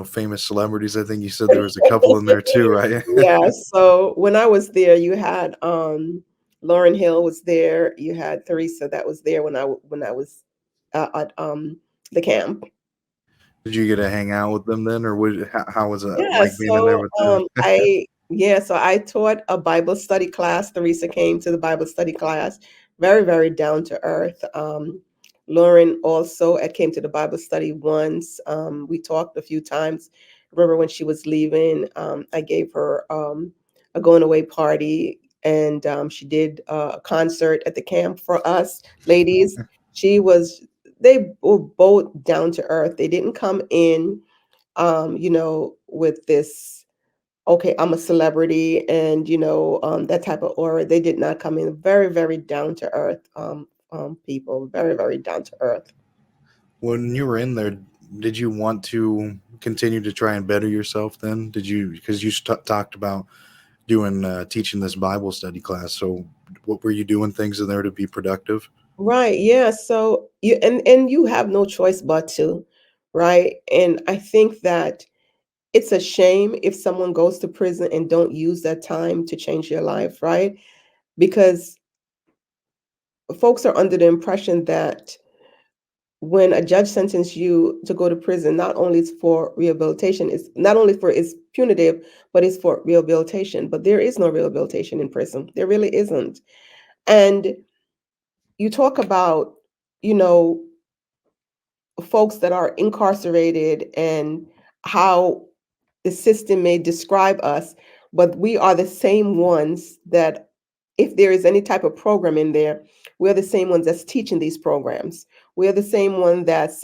famous celebrities? I think you said there was a couple in there too, right? Yeah, so when I was there, you had Lauryn Hill was there. You had Teresa that was there when I was at the camp. Did you get to hang out with them then, or how was it Yeah, like being in there so with them? I taught a Bible study class. Teresa came to the Bible study class, very, very down to earth. Lauren also came to the Bible study once. We talked a few times. Remember when she was leaving, I gave her a going away party, and she did a concert at the camp for us ladies. She was, they were both down to earth. They didn't come in with this, okay, I'm a celebrity and, that type of aura. They did not come in. Very, very down to earth people, very, very down to earth. When you were in there, did you want to continue to try and better yourself then? Did you, because you talked about doing teaching this Bible study class. So what were you doing things in there to be productive? Right. Yeah. So and you have no choice but to, right? And I think that it's a shame if someone goes to prison and don't use that time to change their life, right? Because folks are under the impression that when a judge sentences you to go to prison, not only it's for rehabilitation, it's not only for it's punitive, but it's for rehabilitation. But there is no rehabilitation in prison. There really isn't. And you talk about, you know, folks that are incarcerated and how the system may describe us, but we are the same ones that, if there is any type of program in there, we're the same ones that's teaching these programs. We're the same one that's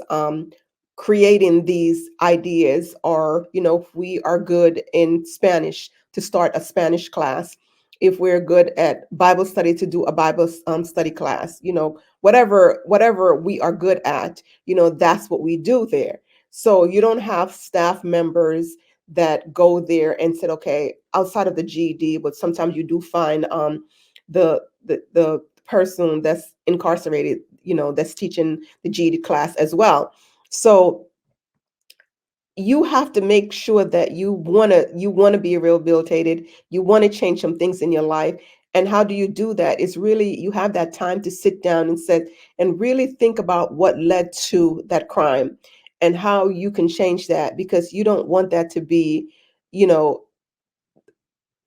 creating these ideas, or, if we are good in Spanish, to start a Spanish class. If we're good at Bible study, to do a Bible study class, whatever we are good at, that's what we do there. So you don't have staff members that go there and said, okay, outside of the GED, but sometimes you do find the person that's incarcerated, that's teaching the GED class as well. So you have to make sure that you want to be rehabilitated, you want to change some things in your life. And how do you do that? It's really, you have that time to sit down and sit and really think about what led to that crime and how you can change that, because you don't want that to be, you know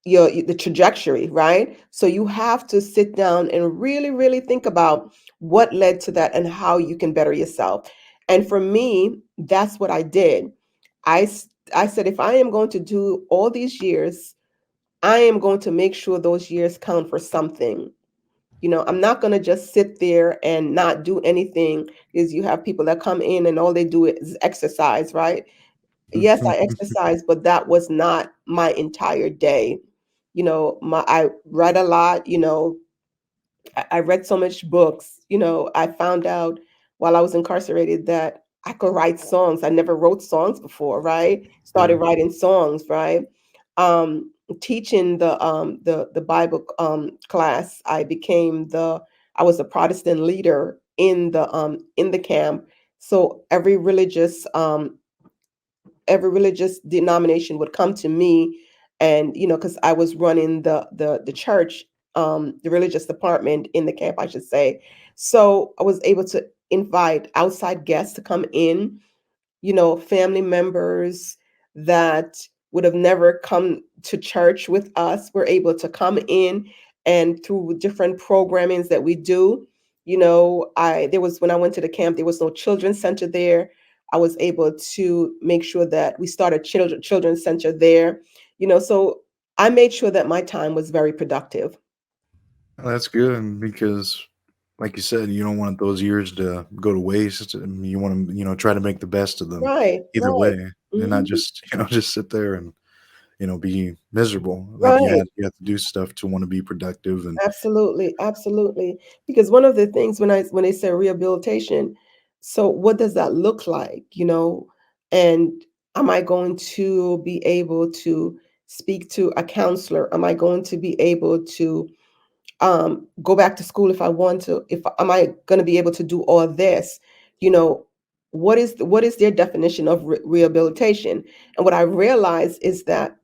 the trajectory, right? So you have to sit down and really, really think about what led to that and how you can better yourself. And for me, that's what I did. I said, if I am going to do all these years, I am going to make sure those years count for something. I'm not going to just sit there and not do anything, because you have people that come in and all they do is exercise, right? Yes, I exercise, but that was not my entire day. I read a lot. I read so much books. I found out while I was incarcerated that I could write songs. I never wrote songs before, right? Started Yeah. writing songs, right? Teaching the Bible class, I was a Protestant leader in the camp. So every religious denomination would come to me, and because I was running the church, the religious department in the camp, I should say. So I was able to invite outside guests to come in, family members that would have never come to church with us were able to come in, and through different programmings that we do, I there was when I went to the camp, there was no children's center there. I was able to make sure that we started children's center there, so I made sure that my time was very productive. That's good because, like you said, you don't want those years to go to waste. And you want to, try to make the best of them Right, either right. way, and not Mhm. just, just sit there and, be miserable. Like Right. you have to do stuff to want to be productive. And Absolutely, absolutely. Because one of the things when they say rehabilitation, so what does that look like, And am I going to be able to speak to a counselor? Am I going to be able to go back to school if I want to? If am I going to be able to do all this? You know, what is their definition of rehabilitation? And what I realized is that,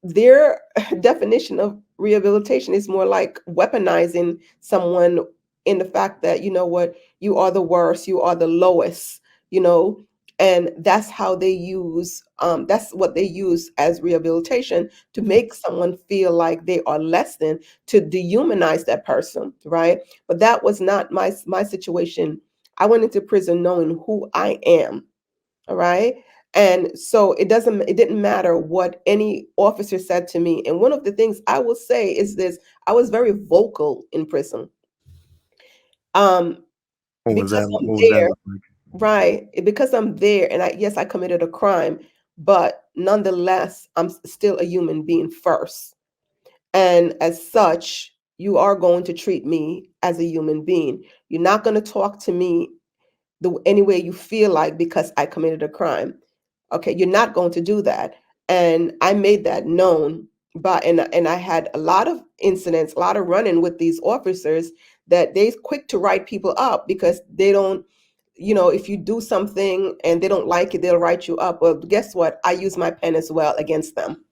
their definition of rehabilitation is more like weaponizing someone in the fact that, what, you are the worst, you are the lowest, you know, and that's what they use as rehabilitation, to make someone feel like they are less than, to dehumanize that person, right? But that was not my situation. I went into prison knowing who I am. All right. And so it didn't matter what any officer said to me. And one of the things I will say is this: I was very vocal in prison. Um, because I'm What was that there, look like? right? Because I'm there, and yes, I committed a crime, but nonetheless, I'm still a human being first. And as such, you are going to treat me as a human being. You're not going to talk to me any way you feel like because I committed a crime. Okay, you're not going to do that. And I made that known. But and I had a lot of incidents, a lot of running with these officers, that they quick to write people up because they don't, if you do something and they don't like it, they'll write you up. Well, guess what? I use my pen as well against them.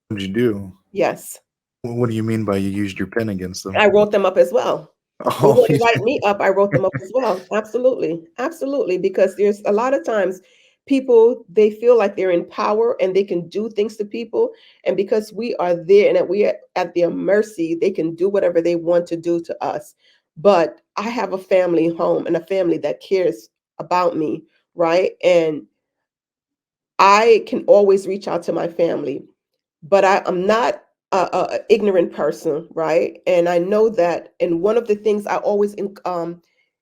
What did you do? Yes. What do you mean by you used your pen against them? I wrote them up as well. They Oh, wouldn't write me up. I wrote them up as well. Absolutely. Absolutely. Because there's a lot of times people, they feel like they're in power and they can do things to people. And because we are there and that we are at their mercy, they can do whatever they want to do to us. But I have a family home and a family that cares about me, right? And I can always reach out to my family, but I'm not a ignorant person, right? And I know that. And one of the things I always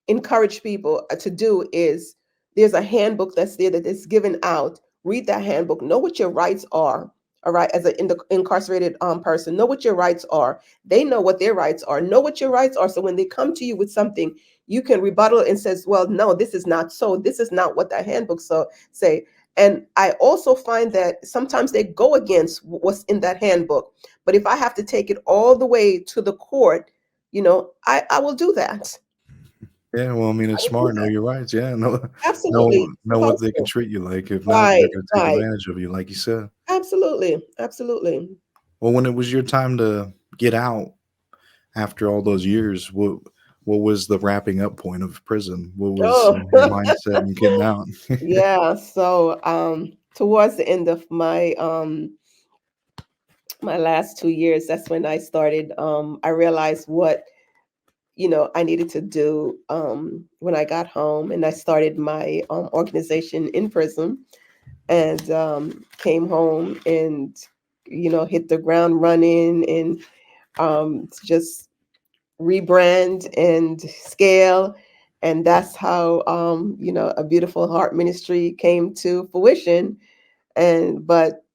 encourage people to do is, there's a handbook that's there that is given out. Read that handbook. Know what your rights are. All right, as an incarcerated person, know what your rights are. They know what their rights are. Know what your rights are. So when they come to you with something, you can rebuttal and says, "Well, no, this is not so. This is not what that handbook say." And I also find that sometimes they go against what's in that handbook. But if I have to take it all the way to the court, I will do that. yeah. Well, I mean, I it's will do smart. Know that. your rights. Yeah. Absolutely. Know what Supposed they can to. treat you like. If not, they're Right, going to take right. advantage of you, like you said. Absolutely. Absolutely. Well, when it was your time to get out after all those years, what was the wrapping up point of prison? What was Oh, your mindset in getting out? yeah. So towards the end of my last 2 years, that's when I started. I realized what I needed to do when I got home, and I started my organization in prison, and came home and hit the ground running, and just rebrand and scale. And that's how a beautiful heart ministry came to fruition. And but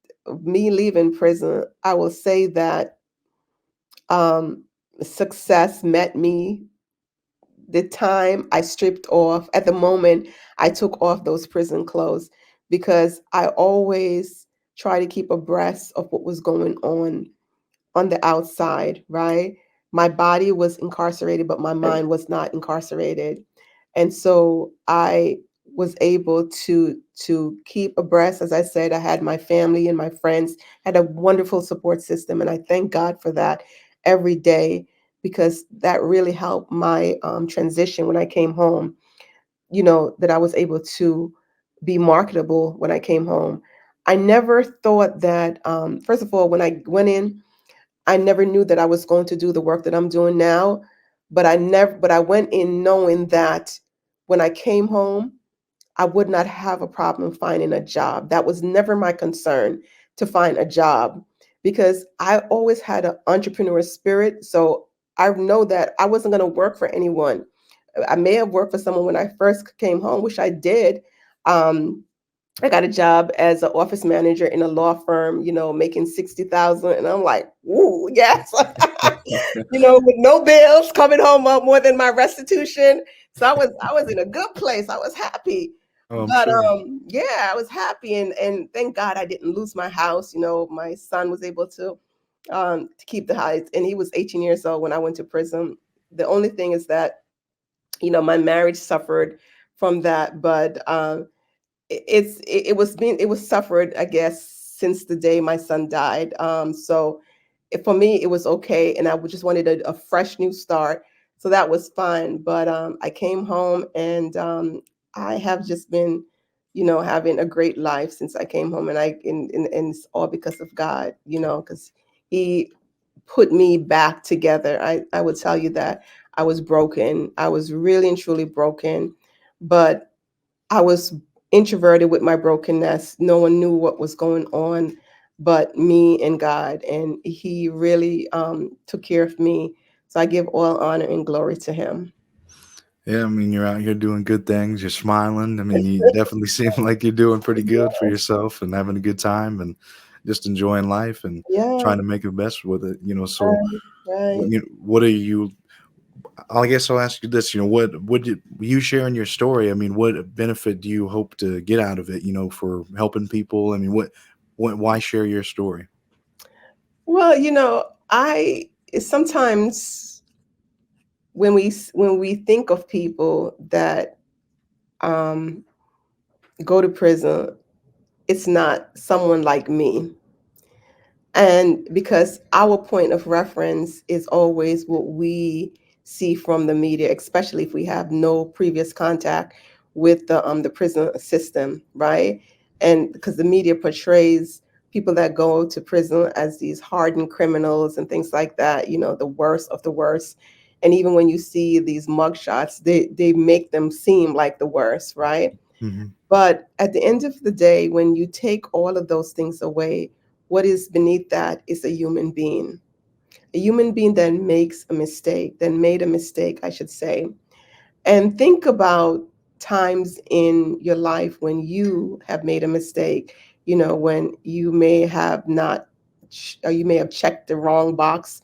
me leaving prison, I will say that um, success met me the time I stripped off. At the moment I took off those prison clothes, because I always try to keep abreast of what was going on the outside, right? My body was incarcerated, but my mind was not incarcerated. And so I was able to keep abreast. As I said, I had my family and my friends, had a wonderful support system, and I thank God for that every day, because that really helped my transition when I came home. That I was able to be marketable when I came home. I never thought that. First of all, when I went in, I never knew that I was going to do the work that I'm doing now, but I went in knowing that when I came home, I would not have a problem finding a job. That was never my concern, to find a job, because I always had an entrepreneur spirit. So I know that I wasn't going to work for anyone. I may have worked for someone when I first came home, which I did. Um, I got a job as an office manager in a law firm, making 60,000, and I'm like, ooh, yes, with no bills coming home up more than my restitution. So I was in a good place. I was happy, Oh, I'm but sure. yeah, I was happy, and thank God I didn't lose my house. My son was able to keep the house, and he was 18 years old when I went to prison. The only thing is that my marriage suffered from that. But it was suffered, I guess, since the day my son died. So for me, it was okay, and just wanted a fresh new start. So that was fun. But I came home, and I have just been, having a great life since I came home, and it's all because of God, because He put me back together. I would tell you that I was broken. I was really and truly broken, but I was introverted with my brokenness. No one knew what was going on but me and God. And He really took care of me. So I give all honor and glory to Him. Yeah, I mean, you're out here doing good things. You're smiling. I mean, you definitely seem like you're doing pretty good for yourself and having a good time and just enjoying life and Yeah, trying to make the best with it. So right, right. what are you? I guess I'll ask you this. What would you share in your story? I mean, what benefit do you hope to get out of it? For helping people. I mean, why share your story? Well, I sometimes when we think of people that um, go to prison, it's not someone like me. And because our point of reference is always what we see from the media, especially if we have no previous contact with the prison system, right? And because the media portrays people that go to prison as these hardened criminals and things like that, the worst of the worst. And even when you see these mugshots, they make them seem like the worst, right? Hmm. But at the end of the day, when you take all of those things away, what is beneath that is a human being that makes a mistake, that made a mistake, I should say. And think about times in your life when you have made a mistake, when you may have not, or you may have checked the wrong box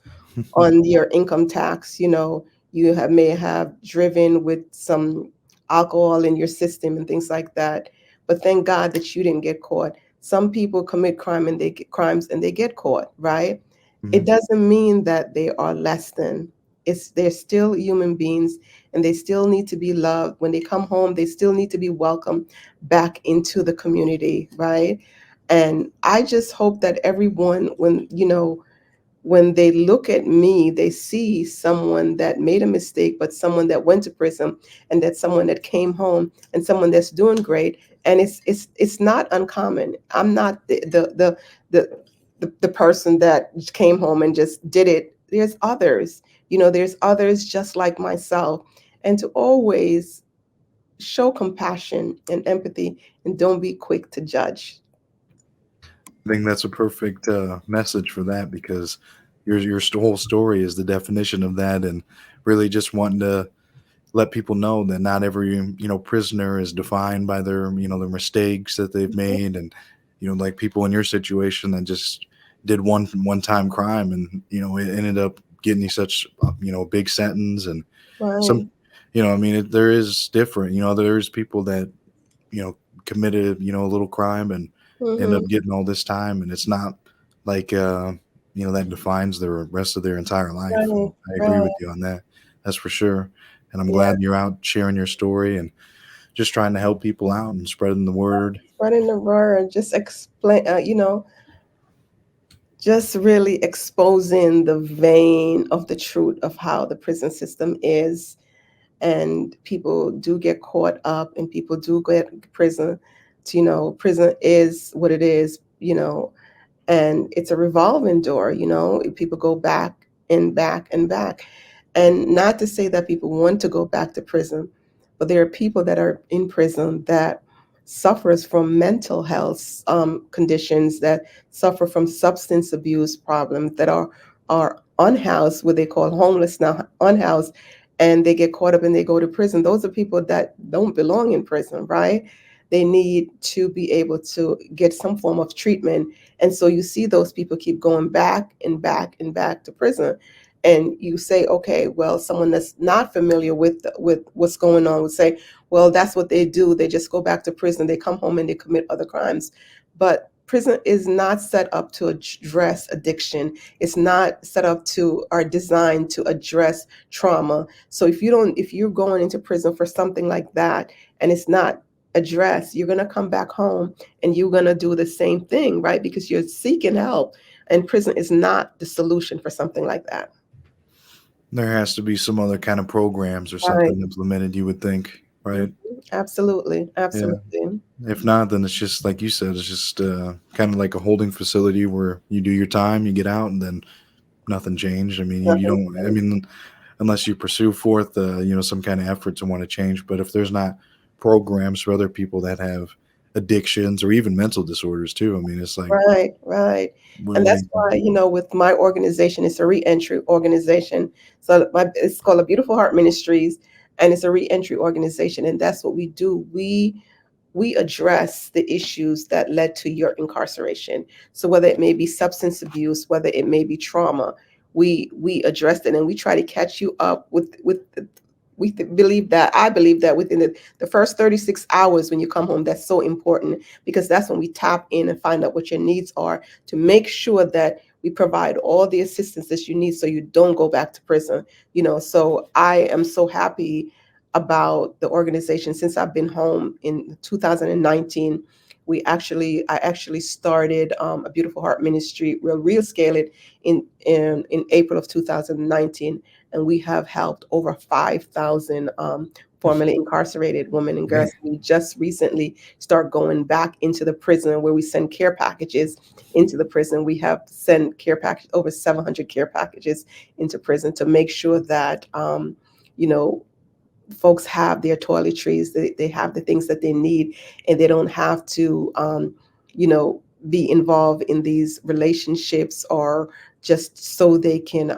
on your income tax. You may have driven with some alcohol in your system and things like that. But thank God that you didn't get caught. Some people commit crimes and they get caught, right? It Hmm. doesn't mean that they are less than. They're still human beings, and they still need to be loved. When they come home, they still need to be welcomed back into the community, right? And I just hope that everyone, when they look at me, they see someone that made a mistake, but someone that went to prison, and that's someone that came home, and someone that's doing great. And it's not uncommon. I'm not the the person that came home and just did it. There's others just like myself, and to always show compassion and empathy, and don't be quick to judge. I think that's a perfect message for that because whole story is the definition of that, and really just wanting to let people know that not every prisoner is defined by their mistakes that they've made, and like people in your situation that just did one time crime, and it ended up getting such big sentence, and some Right. I mean there is different, there's people that you know committed a little crime and end up Hmm. getting all this time, and it's not like that defines the rest of their entire life, and Right. I agree with Right. you on that. That's for sure. And I'm Yeah. glad you're out sharing your story and just trying to help people out and spreading the word. Spreading the word, just explain, just really exposing the vein of the truth of how the prison system is. And people do get caught up, and people do get prison. Prison is what it is, and it's a revolving door. People go back and back and back. And not to say that people want to go back to prison, but there are people that are in prison that suffers from mental health conditions, that suffer from substance abuse problems, that are unhoused, what they call homeless now, unhoused, and they get caught up and they go to prison. Those are people that don't belong in prison, right? They need to be able to get some form of treatment. And so you see those people keep going back and back and back to prison. And you say, okay, well, someone that's not familiar with what's going on would say, well, that's what they do. They just go back to prison. They come home and they commit other crimes. But prison is not set up to address addiction. It's not set up to or designed to address trauma. So if you're going into prison for something like that and it's not addressed, you're going to come back home and you're going to do the same thing, right? Because you're seeking help, and prison is not the solution for something like that. There has to be some other kind of programs or Right. something implemented, you would think, right? Absolutely. Yeah. Absolutely. If not, then it's just like you said, it's just kind of like a holding facility where you do your time, you get out, and then nothing changed. I mean, you Nothing don't. I changed. mean, unless you pursue forth, some kind of effort to want to change. But if there's not programs for other people that have addictions or even mental disorders too, I mean, it's like, Right, right. And what do that's you? why, with my organization, it's a reentry organization. So it's called a Beautiful Heart Ministries, and it's a reentry organization. And that's what we do. We address the issues that led to your incarceration. So whether it may be substance abuse, whether it may be trauma, we address it, and we try to catch you up believe that I believe that within the first 36 hours when you come home, that's so important, because that's when we tap in and find out what your needs are to make sure that we provide all the assistance that you need so you don't go back to prison. So I am so happy about the organization. Since I've been home in 2019, I actually started a Beautiful Heart Ministry. We'll real scale it in April of 2019, and we have helped over 5,000 formerly incarcerated women and Man, girls. We just recently start going back into the prison, where we send care packages into the prison. We have sent care package over 700 care packages into prison to make sure that you know folks have their toiletries, they have the things that they need, and they don't have to be involved in these relationships, or just so they can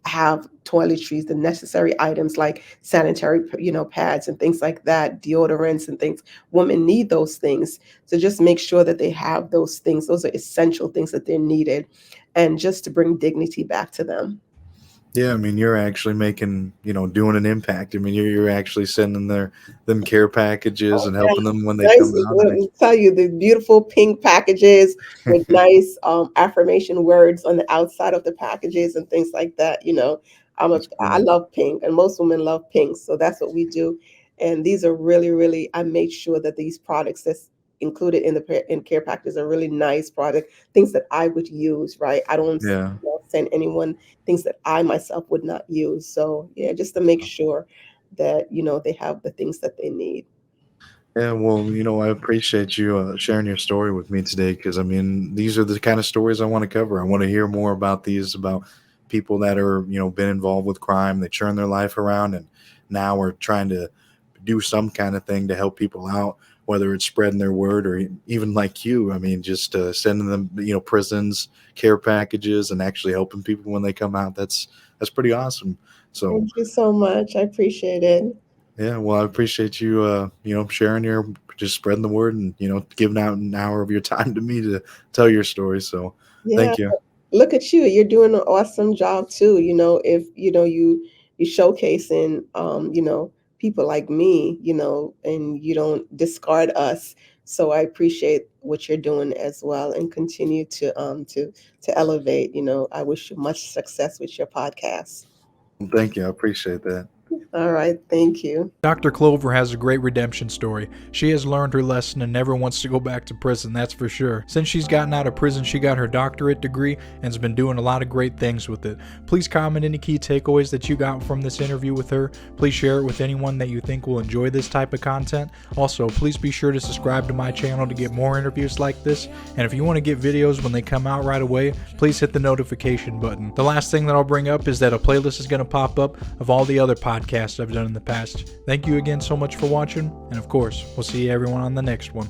have toiletries, the necessary items like sanitary, pads and things like that, deodorants and things. Women need those things. So just make sure that they have those things. Those are essential things that they're needed, and just to bring dignity back to them. yeah, I mean, you're actually making, doing an impact. I mean, you're actually sending them care packages Oh, and yeah. helping them when they Nice. come out. Let me tell you, the beautiful pink packages with nice affirmation words on the outside of the packages and things like that. That's I cool. love pink, and most women love pink, so that's what we do. And these are really, really. I make sure that these products that's included in in care packages are really nice product, things that I would use. Right? I don't Yeah. send anyone things that I myself would not use. So yeah, just to make sure that they have the things that they need. Yeah, well, I appreciate you sharing your story with me today because, I mean, these are the kind of stories I want to cover. I want to hear more about these, about people that are, been involved with crime, they turn their life around and now are trying to do some kind of thing to help people out, whether it's spreading their word or even like you. I mean, just sending them, prisons, care packages, and actually helping people when they come out. That's pretty awesome. So, Thank you so much. I appreciate it. yeah, well, I appreciate you, sharing your, just spreading the word and, giving out an hour of your time to me to tell your story. So Yeah, thank you. look at you. You're doing an awesome job too. If you showcasing people like me, and you don't discard us. So I appreciate what you're doing as well, and continue to elevate. I wish you much success with your podcast. Thank you. I appreciate that. All right, thank you. Dr. Clover has a great redemption story. She has learned her lesson and never wants to go back to prison, that's for sure. Since she's gotten out of prison, she got her doctorate degree and has been doing a lot of great things with it. Please comment any key takeaways that you got from this interview with her. Please share it with anyone that you think will enjoy this type of content. Also, please be sure to subscribe to my channel to get more interviews like this. And if you want to get videos when they come out right away, please hit the notification button. The last thing that I'll bring up is that a playlist is going to pop up of all the other podcasts I've done in the past. Thank you again so much for watching, and of course, we'll see everyone on the next one.